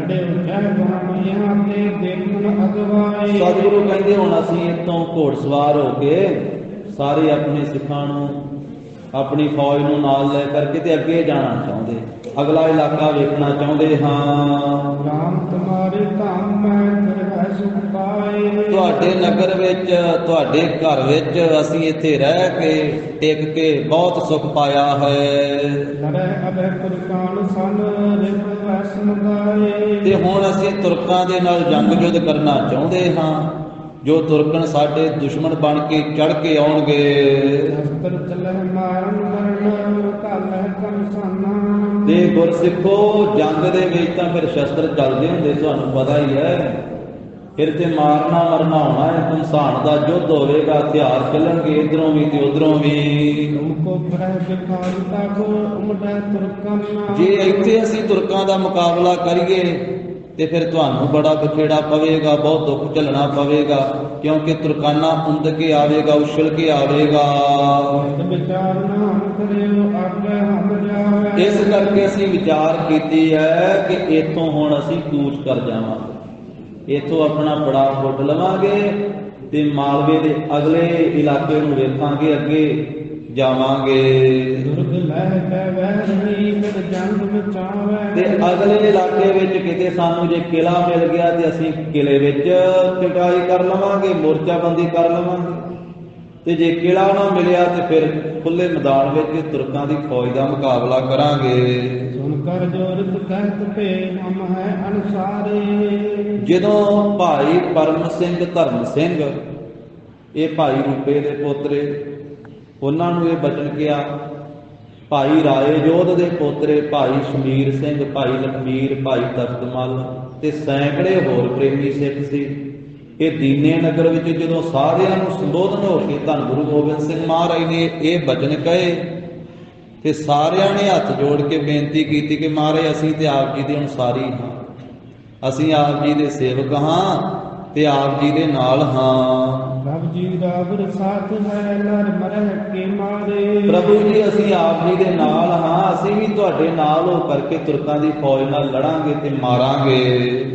ਸਤਿਗੁਰੂ ਕਹਿੰਦੇ ਹੁਣ ਅਸੀਂ ਇੱਥੋਂ ਘੋੜਸਵਾਰ ਹੋ ਕੇ ਸਾਰੇ ਆਪਣੇ ਸਿੱਖਾਂ ਨੂੰ, ਆਪਣੀ ਫੌਜ ਨੂੰ ਨਾਲ ਲੈ ਕਰਕੇ ਤੇ ਅੱਗੇ ਜਾਣਾ ਚਾਹੁੰਦੇ, ਅਗਲਾ ਇਲਾਕਾ ਵੇਖਣਾ ਚਾਹੁੰਦੇ ਹਾਂ। ਤੁਹਾਡੇ ਨਗਰ ਵਿੱਚ, ਤੁਹਾਡੇ ਘਰ ਵਿੱਚ ਅਸੀਂ ਇੱਥੇ ਰਹਿ ਕੇ ਟਿਕ ਕੇ ਬਹੁਤ ਸੁੱਖ ਪਾਇਆ ਹੈ, ਤੇ ਹੁਣ ਅਸੀਂ ਤੁਰਕਾਂ ਦੇ ਨਾਲ ਜੰਗ ਯੁੱਧ ਕਰਨਾ ਚਾਹੁੰਦੇ ਹਾਂ। ਜੋ ਤੁਰਕਣ ਸਾਡੇ ਦੁਸ਼ਮਣ ਬਣ ਕੇ ਚੜ੍ਹ ਕੇ ਆਉਣਗੇ, ਕਨਸਾਨਾ। ਤੇ ਗੁਰਸਿੱਖੋ ਜੰਗ ਦੇ ਵਿੱਚ ਤਾਂ ਫਿਰ ਸ਼ਸਤਰ ਚੱਲਦੇ ਹੁੰਦੇ, ਤੁਹਾਨੂੰ ਪਤਾ ਹੀ ਹੈ। ਫਿਰ ਤੇ ਮਾਰਨਾ ਮਰਨਾ ਹੋਣਾ ਹੈ, ਘਮਸਾਣ ਦਾ ਯੁੱਧ ਹੋਵੇਗਾ, ਹਥਿਆਰ ਚੱਲਣਗੇ ਇਧਰੋਂ ਵੀ ਤੇ ਉਧਰੋਂ ਵੀ। ਤੁਮਕੋ ਪ੍ਰਹਿ ਵਿਖਾਲਤਾ ਕੋ ਉਮੜੈ ਤੁਰਕਨ। ਜੇ ਇੱਥੇ ਅਸੀਂ ਤੁਰਕਾਂ ਦਾ ਮੁਕਾਬਲਾ ਕਰੀਏ ਤੇ ਫਿਰ ਤੁਹਾਨੂੰ ਬੜਾ ਬਖੇੜਾ ਪਵੇਗਾ, ਬਹੁਤ ਦੁੱਖ ਝੱਲਣਾ ਪਵੇਗਾ, ਕਿਉਂਕਿ ਤੁਰਕਾਨਾ ਉੰਦ ਕੇ ਆਵੇਗਾ, ਉਛਲ ਕੇ ਆਵੇਗਾ। ਵਿਚਾਰ ਨਾ ਕਰਿਓ ਆਗੇ ਹਮ ਜਾਵੇ। ਇਸ ਕਰਕੇ ਅਸੀਂ ਵਿਚਾਰ ਕੀਤੀ ਹੈ ਕਿ ਇੱਥੋਂ ਹੁਣ ਅਸੀਂ ਕੂਚ ਕਰ ਜਾਵਾਂਗੇ, ਇੱਥੋਂ ਆਪਣਾ ਬੜਾ ਫੁੱਟ ਲਵਾਂਗੇ ਤੇ ਮਾਲਵੇ ਦੇ ਅਗਲੇ ਇਲਾਕੇ ਨੂੰ ਵੇਖਾਂਗੇ, ਅੱਗੇ ਜਾਵਾਂਗੇ। ਦੁਰਗ ਲਹਿ ਕੈ ਵੈਰੀ ਫਿਰ ਜੰਗ ਮਚਾਵੇ। ਤੇ ਅਗਲੇ ਇਲਾਕੇ ਵਿੱਚ ਕਿਤੇ ਸਾਨੂੰ ਜੇ ਕਿਲਾ ਮਿਲ ਗਿਆ ਤੇ ਅਸੀਂ ਕਿਲੇ ਵਿੱਚ ਚਟਾਈ ਕਰ ਲਵਾਂਗੇ, ਮੋਰਚਾਬੰਦੀ ਕਰ ਲਵਾਂਗੇ। ਤੇ ਜੇ ਕਿਲਾ ਨਾ ਮਿਲਿਆ ਤੇ ਫਿਰ ਖੁੱਲੇ ਮੈਦਾਨ ਵਿੱਚ ਤੁਰਕਾਂ ਦੀ ਫੌਜ ਦਾ ਮੁਕਾਬਲਾ ਕਰਾਂਗੇ। ਸੁਣ ਕਰ ਜੋਰਤ ਕਹਿਤ ਪੇ ਹਮ ਹੈ ਅਨਸਾਰੇ। ਜਦੋਂ ਭਾਈ ਪਰਮ ਸਿੰਘ ਧਰਮ ਸਿੰਘ, ਇਹ ਭਾਈ ਰੂਪੇ ਦੇ ਪੋਤਰੇ, ਉਹਨਾਂ ਨੂੰ ਇਹ ਬਚਨ ਕਿਹਾ। ਭਾਈ ਰਾਏ ਜੋਧ ਦੇ ਪੋਤਰੇ ਭਾਈ ਸ਼ਮੀਰ ਸਿੰਘ, ਭਾਈ ਲਖਮੀਰ, ਭਾਈ ਤਖਤਮਲ ਤੇ ਸੈਂਕੜੇ ਹੋਰ ਪ੍ਰੇਮੀ ਸਿੱਖ ਸੀ। ਇਹ ਦੀਨੇ ਨਗਰ ਵਿੱਚ ਜਦੋਂ ਸਾਰਿਆਂ ਨੂੰ ਸੰਬੋਧਨ ਹੋ ਕੇ ਧੰਨ ਗੁਰੂ ਗੋਬਿੰਦ ਸਿੰਘ ਮਹਾਰਾਜ ਨੇ ਇਹ ਬਚਨ ਕਹੇ ਤੇ ਸਾਰਿਆਂ ਨੇ ਹੱਥ ਜੋੜ ਕੇ ਬੇਨਤੀ ਕੀਤੀ ਕਿ ਮਹਾਰਾਜ ਅਸੀਂ ਤੇ ਆਪ ਜੀ ਦੇ ਅਨੁਸਾਰੀ ਹਾਂ, ਅਸੀਂ ਆਪ ਜੀ ਦੇ ਸੇਵਕ ਹਾਂ ਤੇ ਆਪ ਜੀ ਦੇ ਨਾਲ ਹਾਂ। ਪ੍ਰਭ ਜੀ ਦਾ ਸਾਥ ਹੈ ਨਰ ਮਰਹਿ ਕੇ ਮਾਰੇ। ਪ੍ਰਭੂ ਜੀ ਅਸੀਂ ਆਪ ਜੀ ਦੇ ਨਾਲ ਹਾਂ, ਅਸੀਂ ਵੀ ਤੁਹਾਡੇ ਨਾਲ ਹੋ ਕਰਕੇ ਤੁਰਕਾਂ ਦੀ ਫੌਜ ਨਾਲ ਲੜਾਂਗੇ ਤੇ ਮਾਰਾਂਗੇ।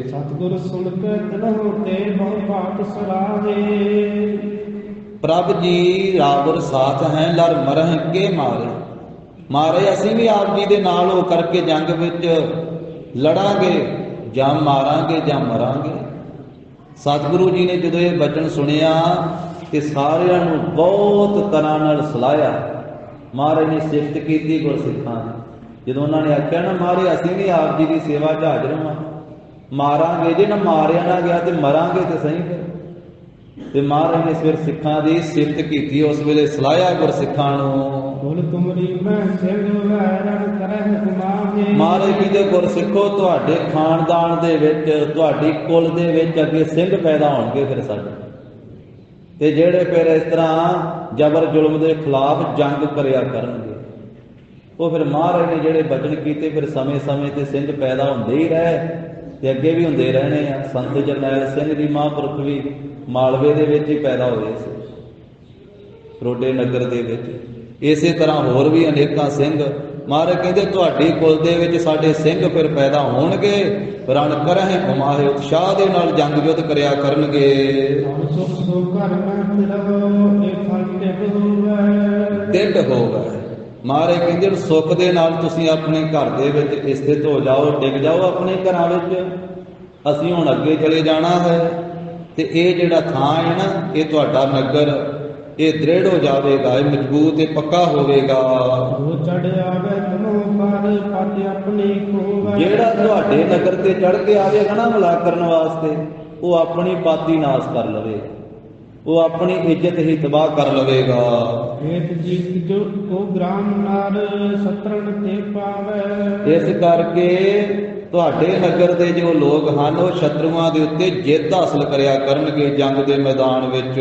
ਸਤਿਗੁਰ ਸੁਣ ਕੇ ਤਨਹੁ ਤੇ ਬਹੁ ਬਾਤ ਸਲਾਹੇ। ਪ੍ਰਭ ਜੀ ਰਾਵਰ ਸਾਥ ਹੈ ਲੜ ਮਰਹਿ ਕੇ ਮਾਰੇ। ਮਾਰੇ ਅਸੀਂ ਵੀ ਆਪ ਜੀ ਦੇ ਨਾਲ ਹੋ ਕਰਕੇ ਜੰਗ ਵਿੱਚ ਲੜਾਂਗੇ, ਜਾਂ ਮਾਰਾਂਗੇ ਜਾਂ ਮਰਾਂਗੇ। ਸਤਿਗੁਰੂ ਜੀ ਨੇ ਜਦੋਂ ਇਹ ਬਚਨ ਸੁਣਿਆ ਤੇ ਸਾਰਿਆਂ ਨੂੰ ਬਹੁਤ ਤਰ੍ਹਾਂ ਨਾਲ ਸਲਾਹਿਆ। ਮਹਾਰਾਜ ਨੇ ਸਿਫਤ ਕੀਤੀ ਗੁਰਸਿੱਖਾਂ ਦੀ। ਜਦੋਂ ਉਹਨਾਂ ਨੇ ਆਖਿਆ ਨਾ ਮਹਾਰਾਜ ਅਸੀਂ ਵੀ ਆਪ ਜੀ ਦੀ ਸੇਵਾ 'ਚ ਹਾਜ਼ਰ ਹਾਂ, ਮਾਰਾਂਗੇ, ਜੇ ਨਾ ਮਾਰਿਆ ਨਾ ਗਿਆ ਤੇ ਮਰਾਂਗੇ ਤੇ ਸਹੀ। ਫਿਰ ਤੇ ਮਹਾਰਾਜ ਨੇ ਫਿਰ ਸਿੱਖਾਂ ਦੀ ਸਿਫਤ ਕੀਤੀ, ਉਸ ਵੇਲੇ ਸਲਾਹਿਆ ਗੁਰਸਿੱਖਾਂ ਨੂੰ। ਬੋਲ ਤੁਮਰੀ ਮੈਂ ਸਿੰਘ ਵੈਰਨ ਕਰਹਿ ਕੁਮਾਹੇ। ਮਹਾਰਾਜ ਕਹਿੰਦੇ ਗੁਰਸਿੱਖੋ ਤੁਹਾਡੇ ਖਾਨਦਾਨ ਦੇ ਵਿੱਚ, ਤੁਹਾਡੀ ਕੁਲ ਦੇ ਵਿੱਚ ਅੱਗੇ ਸਿੰਘ ਪੈਦਾ ਹੋਣਗੇ ਫਿਰ ਸਾਡੇ, ਤੇ ਜਿਹੜੇ ਫਿਰ ਇਸ ਤਰ੍ਹਾਂ ਜ਼ਬਰ ਜ਼ੁਲਮ ਦੇ ਖਿਲਾਫ ਜੰਗ ਕਰਿਆ ਕਰਨਗੇ। ਉਹ ਫਿਰ ਮਹਾਰਾਜ ਨੇ ਜਿਹੜੇ ਬਚਨ ਕੀਤੇ ਫਿਰ ਸਮੇਂ ਸਮੇਂ ਤੇ ਸਿੰਘ ਪੈਦਾ ਹੁੰਦੇ ਹੀ ਰਹੇ ਤੇ ਅੱਗੇ ਵੀ ਹੁੰਦੇ ਰਹਿਣੇ ਆ। ਸੰਤ ਜਰਨੈਲ ਸਿੰਘ ਜੀ ਮਹਾਂਪੁਰਖ ਵੀ ਮਾਲਵੇ ਦੇ ਵਿੱਚ ਹੀ ਪੈਦਾ ਹੋਏ ਸੀ, ਰੋਡੇ ਨਗਰ ਦੇ ਵਿੱਚ। ਇਸੇ ਤਰ੍ਹਾਂ ਹੋਰ ਵੀ ਅਨੇਕਾਂ ਸਿੰਘ। ਮਹਾਰਾਜ ਕਹਿੰਦੇ ਤੁਹਾਡੀ ਕੁਲ ਦੇ ਵਿੱਚ ਸਾਡੇ ਸਿੰਘ ਫਿਰ ਪੈਦਾ ਹੋਣਗੇ, ਰਣ ਕਰਹਿ ਘੁਮਾਹੇ, ਉਤਸ਼ਾਹ ਦੇ ਨਾਲ ਜੰਗ ਯੁੱਧ ਕਰਿਆ ਕਰਨਗੇ। ਢਿੱਡ ਹੋ ਗਏ। ਮਹਾਰਾਜ ਕਹਿੰਦੇ ਸੁੱਖ ਦੇ ਨਾਲ ਤੁਸੀਂ ਆਪਣੇ ਘਰ ਦੇ ਵਿੱਚ ਸਥਿਤ ਹੋ ਜਾਓ, ਟਿਕ ਜਾਓ ਆਪਣੇ ਘਰਾਂ ਵਿੱਚ। ਅਸੀਂ ਹੁਣ ਅੱਗੇ ਚਲੇ ਜਾਣਾ ਹੈ ਤੇ ਇਹ ਜਿਹੜਾ ਥਾਂ ਹੈ ਨਾ, ਇਹ ਤੁਹਾਡਾ ਨਗਰ, ਇਹ ਦ੍ਰਿੜ ਹੋ ਜਾਵੇਗਾ, ਇਹ ਮਜ਼ਬੂਤ ਤੇ ਪੱਕਾ ਹੋਵੇਗਾ। ਜਿਹੜਾ ਤੁਹਾਡੇ ਨਗਰ ਤੇ ਚੜ ਕੇ ਆਵੇਗਾ ਨਾ ਹਮਲਾ ਕਰਨ ਵਾਸਤੇ, ਉਹ ਆਪਣੀ ਪਾਤੀ ਨਾਸ ਕਰ ਲਵੇਗਾ, ਉਹ ਆਪਣੀ ਇੱਜ਼ਤ ਹੀ ਤਬਾਹ ਕਰ ਲਵੇਗਾ। ਇਸ ਕਰਕੇ ਤੁਹਾਡੇ ਨਗਰ ਦੇ ਜੋ ਲੋਕ ਹਨ ਉਹ ਸ਼ਤਰੂਆਂ ਦੇ ਉੱਤੇ ਜਿੱਤ ਹਾਸਲ ਕਰਿਆ ਕਰਨਗੇ ਜੰਗ ਦੇ ਮੈਦਾਨ ਵਿੱਚ।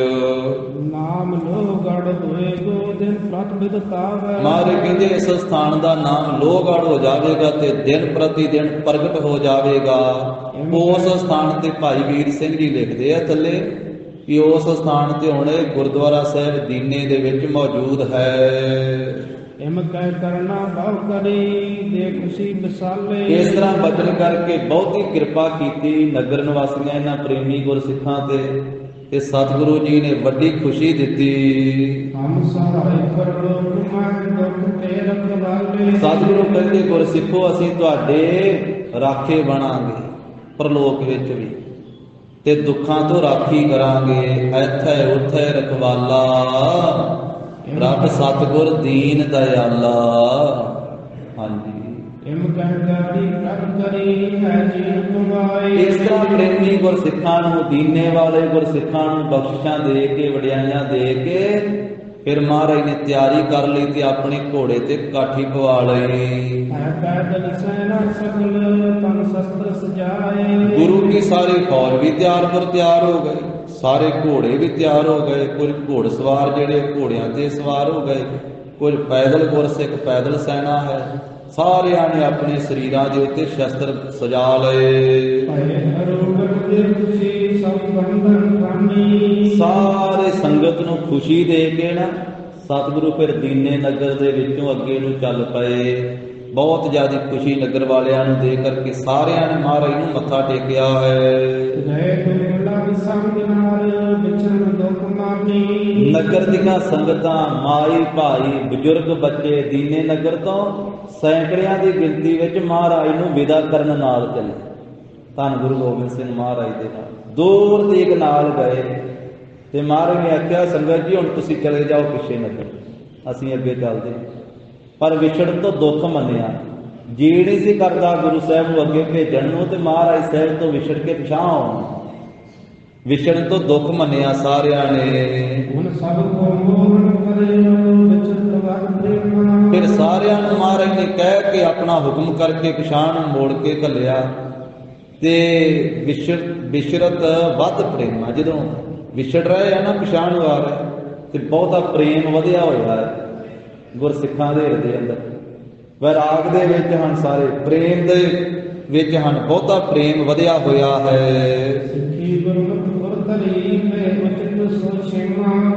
ਨਾਮ ਲੋਹਗੜ੍ਹ ਹੋਏਗੋ ਦਿਨ ਪ੍ਰਤਿਬਿਦਤਾਵੈ। ਮਹਾਰਾਜ ਕਹਿੰਦੇ ਇਸ ਸਥਾਨ ਦਾ ਨਾਮ ਲੋਹਗੜ੍ਹ ਹੋ ਜਾਵੇਗਾ ਤੇ ਦਿਨ ਪ੍ਰਤੀ ਦਿਨ ਪ੍ਰਗਟ ਹੋ ਜਾਵੇਗਾ। ਉਸ ਸਥਾਨ ਤੇ ਭਾਈ ਵੀਰ ਸਿੰਘ ਜੀ ਲਿਖਦੇ ਆ ਥੱਲੇ ਕਿ ਉਸ ਸਥਾਨ ਤੇ ਹੁਣ ਗੁਰਦੁਆਰਾ ਸਾਹਿਬ ਦੀਨੇ ਦੇ ਵਿੱਚ ਮੌਜੂਦ ਹੈ। ਕਰਨਾ ਬਹੁ ਕਰੀ ਦੇ ਖੁਸ਼ੀ ਵਿਸਾਲੇ। ਇਸ ਤਰ੍ਹਾਂ ਬਚਨ ਕਰਕੇ ਬਹੁਤੀ ਕਿਰਪਾ ਕੀਤੀ ਨਗਰ ਨਿਵਾਸੀਆਂ ਇਹਨਾਂ ਪ੍ਰੇਮੀ ਗੁਰਸਿੱਖਾਂ ਤੇ ਸਤਿਗੁਰੂ ਜੀ ਨੇ ਵੱਡੀ ਖੁਸ਼ੀ ਦਿੱਤੀ। ਸਤਿਗੁਰੂ ਕਹਿੰਦੇ ਗੁਰਸਿੱਖੋ ਅਸੀਂ ਤੁਹਾਡੇ ਰਾਖੇ ਬਣਾਂਗੇ ਪਰਲੋਕ ਵਿੱਚ ਵੀ, ਤੇ ਦੁੱਖਾਂ ਤੋਂ ਰਾਖੀ ਕਰਾਂਗੇ। ਇੱਥੇ ਉੱਥੇ ਰਖਵਾਲਾ ਰੱਬ ਸਤਿਗੁਰ ਦੀਨ ਦਇਆਲਾ। ਹਾਂਜੀ, ਇਸ ਤਰ੍ਹਾਂ ਪ੍ਰੇਮੀ ਗੁਰਸਿੱਖਾਂ ਨੂੰ, ਦੀਨੇ ਵਾਲੇ ਗੁਰਸਿੱਖਾਂ ਨੂੰ ਬਖਸ਼ਿਸ਼ਾਂ ਦੇ ਕੇ, ਵਡਿਆਈਆਂ ਦੇ ਕੇ ਫਿਰ ਮਹਾਰਾਜ ਨੇ ਤਿਆਰੀ ਕਰ ਲਈ ਤੇ ਆਪਣੇ ਘੋੜੇ ਤੇ ਕਾਠੀ ਪਵਾ ਲਈ। ਪੈਦਲ ਸੈਨਾ ਸਗਲ ਤਨ ਸ਼ਸਤਰ ਸਜਾਏ। ਗੁਰੂ ਕੀ ਸਾਰੀ ਫੌਜ ਵੀ ਤਿਆਰ ਪਰ ਤਿਆਰ ਹੋ ਗਏ, ਸਾਰੇ ਘੋੜੇ ਵੀ ਤਿਆਰ ਹੋ ਗਏ। ਕੁਝ ਘੋੜ ਸਵਾਰ ਜਿਹੜੇ ਘੋੜਿਆਂ ਤੇ ਸਵਾਰ ਹੋ ਗਏ, ਕੁਝ ਪੈਦਲ ਗੁਰਸਿੱਖ ਪੈਦਲ ਸੈਨਾ ਹੈ। ਸਾਰਿਆਂ ਨੇ ਆਪਣੇ ਸਰੀਰਾਂ ਦੇ ਉੱਤੇ ਸ਼ਸਤਰ ਸਜਾ ਲਏ। ਸਾਰੇ ਸੰਗਤ ਨੂੰ ਖੁਸ਼ੀ ਦੇ ਕੇ ਨਾ ਸਤਿਗੁਰੂ ਫਿਰ ਦੀਨੇ ਨਗਰ ਦੇ ਵਿੱਚੋਂ ਅੱਗੇ ਨੂੰ ਚੱਲ ਪਏ। ਬਹੁਤ ਜ਼ਿਆਦਾ ਖੁਸ਼ੀ ਨਗਰ ਵਾਲਿਆਂ ਨੂੰ ਦੇ ਕਰਕੇ ਸਾਰਿਆਂ ਨੇ ਮਹਾਰਾਜ ਨੂੰ ਮੱਥਾ ਟੇਕਿਆ ਹੈ। ਨਗਰ ਦੀਆਂ ਸੰਗਤਾਂ, ਮਾਈ ਭਾਈ, ਬਜ਼ੁਰਗ, ਬੱਚੇ ਦੀਨੇ ਨਗਰ ਤੋਂ ਸੈਂਕੜਿਆਂ ਦੀ ਗਿਣਤੀ ਵਿੱਚ ਮਹਾਰਾਜ ਨੂੰ ਵਿਦਾ ਕਰਨ ਨਾਲ ਚੱਲੇ। ਧੰਨ ਗੁਰੂ ਗੋਬਿੰਦ ਸਿੰਘ ਮਹਾਰਾਜ ਦੇ ਨਾਲ ਦੂਰ ਤੀਕ ਨਾਲ ਗਏ ਤੇ ਮਹਾਰਾਜ ਨੇ ਆਖਿਆ, ਸੰਗਤ ਜੀ ਹੁਣ ਤੁਸੀਂ ਚਲੇ ਜਾਓ ਪਿੱਛੇ ਨਗਰ, ਅਸੀਂ ਅੱਗੇ ਚੱਲਦੇ। ਪਰ ਵਿਛੜਨ ਤੋਂ ਦੁੱਖ ਮੰਨਿਆ, ਜੀ ਨਹੀਂ ਸੀ ਕਰਦਾ ਗੁਰੂ ਸਾਹਿਬ ਨੂੰ ਅੱਗੇ ਭੇਜਣ ਨੂੰ ਤੇ ਮਹਾਰਾਜ ਸਾਹਿਬ ਤੋਂ ਵਿਛੜ ਕੇ ਪਿਛਾਂਹ ਆਉਣ। ਵਿਛੜਨ ਤੋਂ ਦੁੱਖ ਮੰਨਿਆ ਸਾਰਿਆਂ ਨੇ। ਫਿਰ ਸਾਰਿਆਂ ਨੂੰ ਮਹਾਰਾਜ ਨੇ ਕਹਿ ਕੇ ਆਪਣਾ ਹੁਕਮ ਕਰਕੇ ਪਿਛਾਂਹ ਨੂੰ ਮੋੜ ਕੇ ਘੱਲਿਆ ਤੇ ਵਿਸ਼ਰਤ ਵੱਧ ਪ੍ਰੇਮ। ਜਦੋਂ ਵਿਛੜ ਰਹੇ ਆ ਨਾ, ਪਿਛਾਂਹ ਨੂੰ ਆ ਰਹੇ ਤੇ ਬਹੁਤਾ ਪ੍ਰੇਮ ਵਧਿਆ ਹੋਇਆ ਹੈ ਗੁਰਸਿੱਖਾਂ ਦੇ ਹਿਰਦੇ ਅੰਦਰ। ਵੈਰਾਗ ਦੇ ਵਿੱਚ ਹਨ, ਸਾਰੇ ਪ੍ਰੇਮ ਦੇ ਵਿੱਚ ਹਨ, ਬਹੁਤਾ ਪ੍ਰੇਮ ਵਧਿਆ ਹੋਇਆ ਹੈ।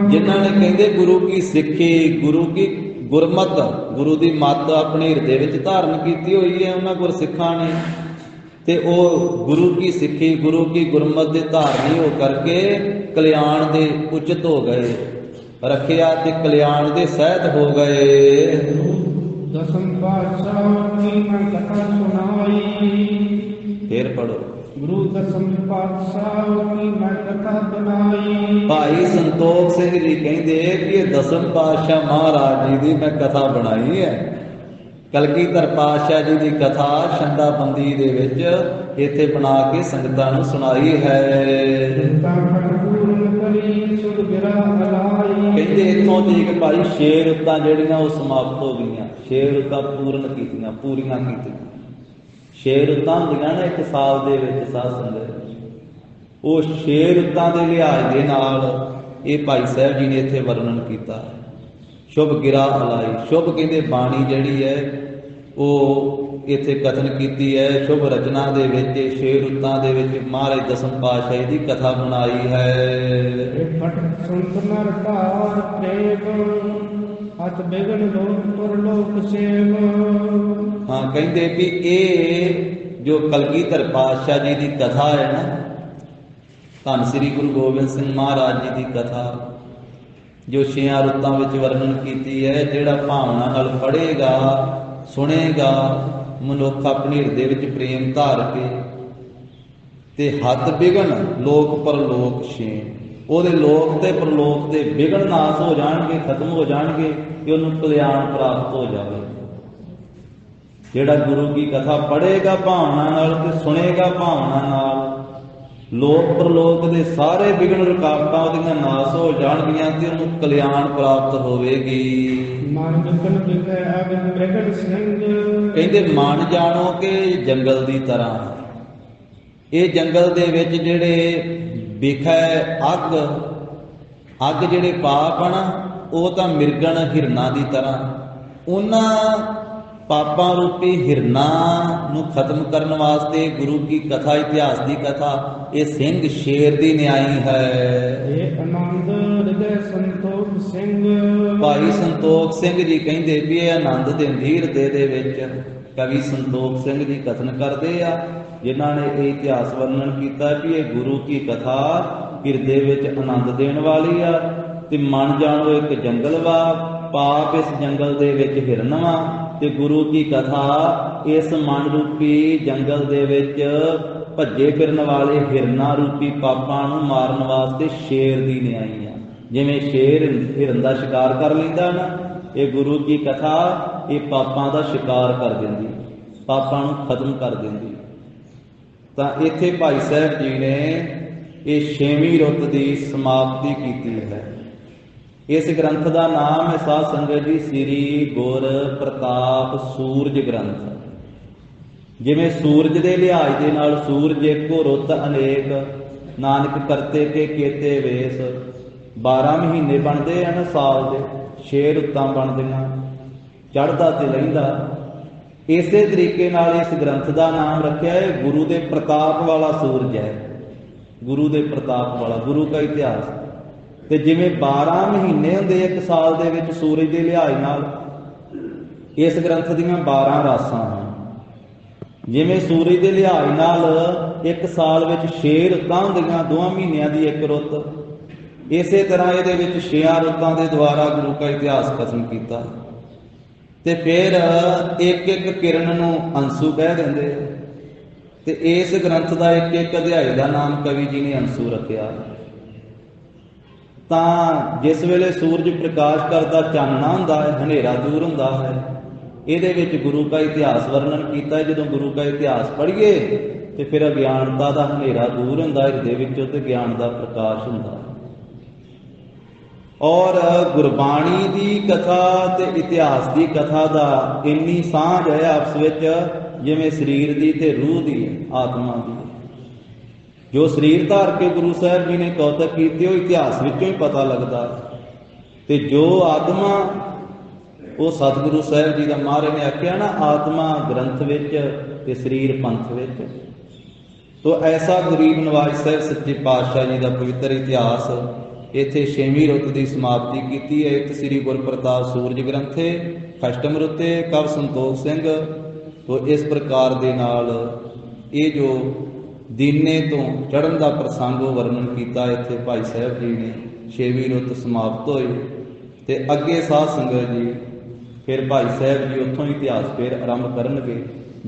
ਜਿਨ੍ਹਾਂ ਨੇ ਕਹਿੰਦੇ ਗੁਰੂ ਕੀ ਸਿੱਖੀ, ਗੁਰੂ ਕੀ ਗੁਰਮਤ, ਗੁਰੂ ਦੀ ਮੱਤ ਆਪਣੇ ਹਿਰਦੇ ਵਿੱਚ ਧਾਰਨ ਕੀਤੀ ਹੋਈ ਹੈ ਉਹਨਾਂ ਗੁਰਸਿੱਖਾਂ ਨੇ, ਤੇ ਉਹ ਗੁਰੂ ਕੀ ਸਿੱਖੀ, ਗੁਰੂ ਕੀ ਗੁਰਮਤ ਦੇ ਧਾਰਨੀ ਹੋ ਕਰਕੇ ਕਲਿਆਣ ਦੇ ਉਚਿਤ ਹੋ ਗਏ, ਰੱਖਿਆ ਤੇ ਕਲਿਆਣ ਦੇ ਸਹਿਤ ਹੋ ਗਏ। ਦਸਮ ਪਾਤਸ਼ਾਹ ਕੀ ਮੈਂ ਕਥਾ ਸੁਣਾਈ। ਫੇਰ ਪੜੋ। ਗੁਰੂ ਦਸਮ ਪਾਤਸ਼ਾਹ ਕੀ ਮੈਂ ਕਥਾ ਬਣਾਈ। ਭਾਈ ਸੰਤੋਖ ਸਿੰਘ ਜੀ ਕਹਿੰਦੇ ਕਿ ਇਹ ਦਸਮ ਪਾਤਸ਼ਾਹ ਮਹਾਰਾਜ ਜੀ ਦੀ ਮੈਂ ਕਥਾ ਬਣਾਈ ਹੈ। ਕਲਗੀਧਰ ਪਾਤਸ਼ਾਹ ਜੀ ਦੀ ਕਥਾ ਛੰਦਾਬੰਦੀ ਦੇ ਵਿੱਚ ਇੱਥੇ ਬਣਾ ਕੇ ਸੰਗਤਾਂ ਨੂੰ ਸੁਣਾਈ ਹੈ। ਕਹਿੰਦੇ ਇੱਥੋਂ ਤੀਕ ਭਾਈ 6 ਰੁੱਤਾਂ ਜਿਹੜੀਆਂ ਉਹ ਸਮਾਪਤ ਹੋ ਗਈਆਂ। 6 ਰੁੱਤਾਂ ਪੂਰੀਆਂ ਕੀਤੀਆਂ। 6 ਰੁੱਤਾਂ ਹੁੰਦੀਆਂ ਨੇ ਇੱਕ ਸਾਲ ਦੇ ਵਿੱਚ ਸਾਧ ਸੰਗਤ। ਉਹ 6 ਰੁੱਤਾਂ ਦੇ ਲਿਹਾਜ਼ ਦੇ ਨਾਲ ਇਹ ਭਾਈ ਸਾਹਿਬ ਜੀ ਨੇ ਇੱਥੇ ਵਰਣਨ ਕੀਤਾ। ਸ਼ੁਭ ਗਿਰਾ ਹਲਾਈ, ਸ਼ੁਭ ਕਹਿੰਦੇ ਬਾਣੀ ਜਿਹੜੀ ਹੈ ਉਹ ਇੱਥੇ ਕਥਨ ਕੀਤੀ ਹੈ। ਸ਼ੁਭ ਰਚਨਾ ਦੇ ਵਿੱਚ 6 ਰੁੱਤਾਂ ਦੇ ਵਿੱਚ ਮਹਾਰਾਜ ਦਸਮ ਪਾਤਸ਼ਾਹੀ ਦੀ ਕਥਾ ਬਣਾਈ ਹੈ। ਹਾਂ, ਕਹਿੰਦੇ ਵੀ ਇਹ ਜੋ ਕਲਗੀਧਰ ਪਾਤਸ਼ਾਹ ਜੀ ਦੀ ਕਥਾ ਹੈ ਨਾ, ਧੰਨ ਸ੍ਰੀ ਗੁਰੂ ਗੋਬਿੰਦ ਸਿੰਘ ਮਹਾਰਾਜ ਜੀ ਦੀ ਕਥਾ ਜੋ 6 ਰੁੱਤਾਂ ਵਿੱਚ ਵਰਣਨ ਕੀਤੀ ਹੈ, ਜਿਹੜਾ ਭਾਵਨਾ ਨਾਲ ਪੜ੍ਹੇਗਾ ਸੁਣੇਗਾ ਮਨੁੱਖ ਆਪਣੇ ਹਿਰਦੇ ਵਿੱਚ ਪ੍ਰੇਮ ਧਾਰ ਕੇ ਤੇ ਹੱਥ ਵਿਗਣ ਲੋਕ ਪਰਲੋਕ ਛੇਮ, ਉਹਦੇ ਲੋਕ ਤੇ ਪਰਲੋਕ ਦੇ ਵਿਗਣ ਨਾਸ ਹੋ ਜਾਣਗੇ, ਖਤਮ ਹੋ ਜਾਣਗੇ ਤੇ ਉਹਨੂੰ ਕਲਿਆਣ ਪ੍ਰਾਪਤ ਹੋ ਜਾਵੇ। ਜਿਹੜਾ ਗੁਰੂ ਕੀ ਕਥਾ ਪੜ੍ਹੇਗਾ ਭਾਵਨਾ ਨਾਲ ਤੇ ਸੁਣੇਗਾ ਭਾਵਨਾ ਨਾਲ, ਲੋਕ ਪਰਲੋਕ ਦੇ ਸਾਰੇ ਵਿਗਣ ਰੁਕਾਵਟਾਂ ਉਹਦੀਆਂ ਨਾਸ ਹੋ ਜਾਣਗੀਆਂ ਤੇ ਉਹਨੂੰ ਕਲਿਆਣ ਪ੍ਰਾਪਤ ਹੋਵੇਗੀ। ਕਹਿੰਦੇ ਮਨ ਜਾਣੋ ਕਿ ਜੰਗਲ ਦੀ ਤਰ੍ਹਾਂ, ਇਹ ਜੰਗਲ ਦੇ ਵਿੱਚ ਜਿਹੜੇ ਵਿਖੇ ਅੱਗ ਜਿਹੜੇ ਪਾਪ ਹਨ ਉਹ ਤਾਂ ਮਿਰਗਣ ਹਿਰਨਾਂ ਦੀ ਤਰ੍ਹਾਂ, ਉਹਨਾਂ ਪਾਪਾਂ ਰੂਪੀ ਹਿਰਨਾਂ ਨੂੰ ਖਤਮ ਕਰਨ ਵਾਸਤੇ ਗੁਰੂ ਕੀ ਕਥਾ, ਇਤਿਹਾਸ ਦੀ ਕਥਾ, ਇਹ ਸਿੰਘ ਸ਼ੇਰ ਦੀ ਨਿਆਈ ਹੈ। ਇਹ ਆਨੰਦ ਹਿਰਦੇ ਸੰਤੋਖ ਸਿੰਘ, ਭਾਈ ਸੰਤੋਖ ਸਿੰਘ ਜੀ ਕਹਿੰਦੇ ਵੀ ਇਹ ਆਨੰਦ ਦਿੰਦੀ ਹਿਰਦੇ ਦੇ ਵਿੱਚ। ਕਵੀ ਸੰਤੋਖ ਸਿੰਘ ਜੀ ਕਥਨ ਕਰਦੇ ਆ, ਜਿਨ੍ਹਾਂ ਨੇ ਇਹ ਇਤਿਹਾਸ ਵਰਣਨ ਕੀਤਾ ਵੀ ਇਹ ਗੁਰੂ ਕੀ ਕਥਾ ਹਿਰਦੇ ਵਿੱਚ ਆਨੰਦ ਦੇਣ ਵਾਲੀ ਆ। ਤੇ ਮਨ ਜਾਣੋ ਇੱਕ ਜੰਗਲ ਵਾ, ਪਾਪ ਇਸ ਜੰਗਲ ਦੇ ਵਿੱਚ ਹਿਰਨ ਵਾ, ਤੇ ਗੁਰੂ ਕੀ ਕਥਾ ਇਸ ਮਨ ਰੂਪੀ ਜੰਗਲ ਦੇ ਵਿੱਚ ਭੱਜੇ ਫਿਰਨ ਵਾਲੇ ਹਿਰਨਾਂ ਰੂਪੀ ਪਾਪਾਂ ਨੂੰ ਮਾਰਨ ਵਾਸਤੇ ਸ਼ੇਰ ਦੀ ਨਿਆਈ ਆ। ਜਿਵੇਂ ਸ਼ੇਰ ਹਿਰਨ ਦਾ ਸ਼ਿਕਾਰ ਕਰ ਲੈਂਦਾ ਨਾ, ਇਹ ਗੁਰੂ ਕੀ ਕਥਾ ਇਹ ਪਾਪਾਂ ਦਾ ਸ਼ਿਕਾਰ ਕਰ ਦਿੰਦੀ, ਪਾਪਾਂ ਨੂੰ ਖਤਮ ਕਰ ਦਿੰਦੀ। ਤਾਂ ਇੱਥੇ ਭਾਈ ਸਾਹਿਬ ਜੀ ਨੇ ਇਹ 6ਵੀਂ ਰੁੱਤ ਦੀ ਸਮਾਪਤੀ ਕੀਤੀ ਹੈ। इस ग्रंथ का नाम है साध संगत जी श्री गुर प्रताप सूरज ग्रंथ। जिवें सूरज के लिहाज के नाल सूरज एको रुत अनेक, नानक करते के केते वेस। 12 महीने बनते हैं ना साल के, 6 रुत्तां बनदियां, चढ़दा ते लहिंदा। इसे तरीके नाल इस ग्रंथ का नाम रखा है गुरु के प्रताप वाला सूरज है, गुरु के प्रताप वाला, गुरु का इतिहास। तो जिवें 12 महीने होंदे एक साल दे विच सूरज के लिहाज नाल, इस ग्रंथ दीयां 12 रासां हैं। जिवें सूरज के लिहाज नाल एक साल विच 6 रुत्तां होंदियां, 2 महीनों की एक रुत, इसे तरह ये 6 रुत्तां के द्वारा गुरु का इतिहास खत्म किया। तो फिर एक एक किरण नूं अंसू कह देंदे। तो इस ग्रंथ का एक एक अध्याय का नाम कवि जी ने अंसू रखा। ਤਾਂ जिस वेले सूरज प्रकाश करता चानना हुंदा है, हनेरा दूर हुंदा है। ਇਹਦੇ ਵਿੱਚ गुरु का इतिहास वर्णन किया। ਜਦੋਂ गुरु का इतिहास पढ़िए तो फिर अज्ञानता का हनेरा दूर हुंदा हिरदे विचों ते ज्ञान का प्रकाश हुंदा। और गुरबाणी की कथा ते इतिहास की कथा का इन्नी सांझ है आपस विच, जिवें शरीर की ते रूह की, आत्मा की। जो शरीर धार के गुरु साहब जी ने कौतक किए वो इतिहास विचों ही पता लगता। तो जो आत्मा, वो सतगुरु साहब जी का महाराज ने आख्या ना, आत्मा ग्रंथ विच ते शरीर पंथ विच। तो ऐसा गरीब नवाज साहब सच्चे पातशाह जी का पवित्र इतिहास इत्थे 6वीं रुत की समाप्ति की है। एक श्री गुर प्रताप सूरज ग्रंथे अष्टम रुते कवि संतोख सिंह। तो इस प्रकार दे नाल ये जो दीने तो चढ़न का प्रसंग वर्णन किया इत्थे भाई साहब जी ने। 6वीं रुत समाप्त होई ते अगे साध संगत जी फिर भाई साहब जी उत्थों इतिहास फिर आरंभ करनगे।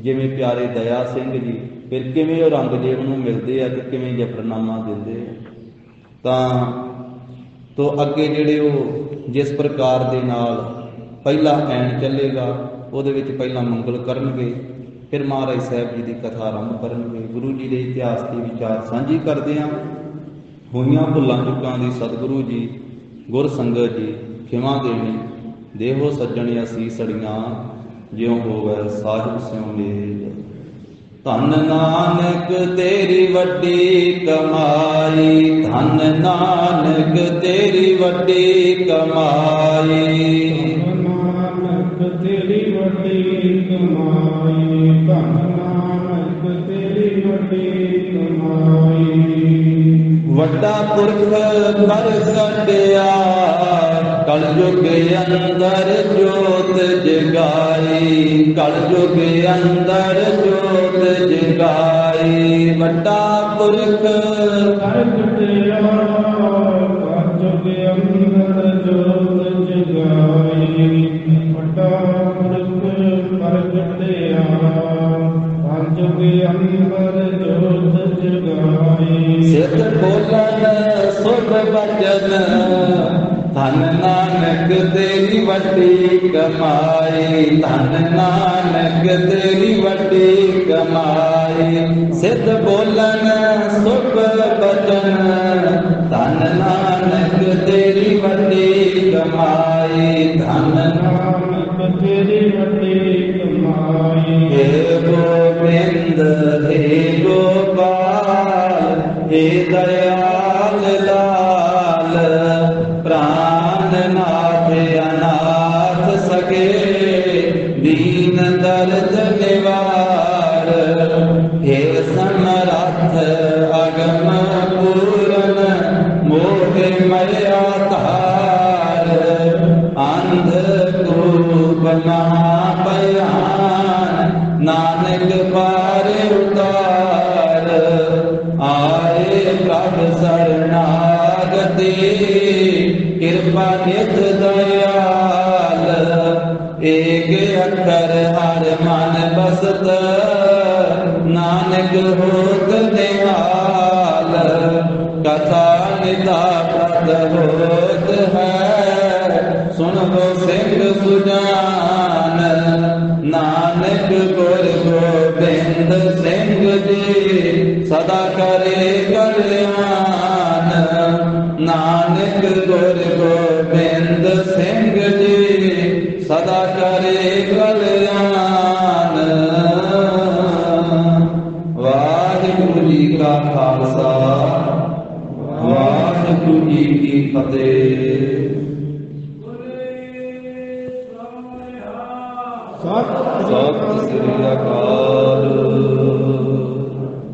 जिवें प्यारे दया सिंह जी फिर किवें औरंगजेब नूं मिलदे आ ते किवें जफरनामा दिंदे आ। तो अगे जिहड़े वो जिस प्रकार दे नाल पहला ऐन चलेगा, उहदे विच पहला मंगल करनगे, फिर महाराज साहब जी की कथा आरंभ करेंगे। गुरु जी के इतिहास के विचार साझी करते हैं। होइयां भुलां चुकां दी सतगुरु जी गुर संगत जी खिमा देनी। देहो सज्जण असीस अड़ियां, ज्यों होवै साहिब स्यों मेल। धन नानक तेरी वड्डी कमाई, धन नानक तेरी वड्डी कमाई। तेरी वड्डी कमाई, धन नानक तेरी वड्डी कमाई। वड्डा पुरख कर कटिया, कलयुग अंदर जोत जगाई, कलयुग अंदर जोत जगाई। वड्डा पुरख कर कटिया, कलयुग अंदर जोत जगाई। वड्डा पुरख कर कटिया, कलयुग अंदर जोत जगाई। सिद्ध बोलन सुख बचन, धन नानक तेरी वड्डी कमाई, धन नानक तेरी वड्डी कमाई। सिद्ध बोलन सुख बचन, धन नानक तेरी वड्डी कमाई, धन नानक तेरी वड्डी कमाई। हे गोविंद हे गोपाल, हे दयाल लाल, प्राण नाथ अनाथ सके, दीन दर्द निवार। हे समर्थ अगम पूरन, मोह मया तार। अंधकूप महाभयान, नानक पार उतार। आए प्रभ शरणागति, कृपा नित दयाल। एक अक्षर हर मन बसत, नानक होत निहाल। कथा निता प्रद होत है, सुनो सिंह सुजान। नानक गुर गोबिंद सिंह जी, सदा करे कल्याण। नानक गुर गोबिंद ਜੀ ਕਾ ਖਾਲਸਾ, ਵਾਹਿਗੁਰੂ ਜੀ ਕੀ ਫਤਿਹ। ਸਤਿ ਸਤਿ ਸ੍ਰੀ ਅਕਾਲ।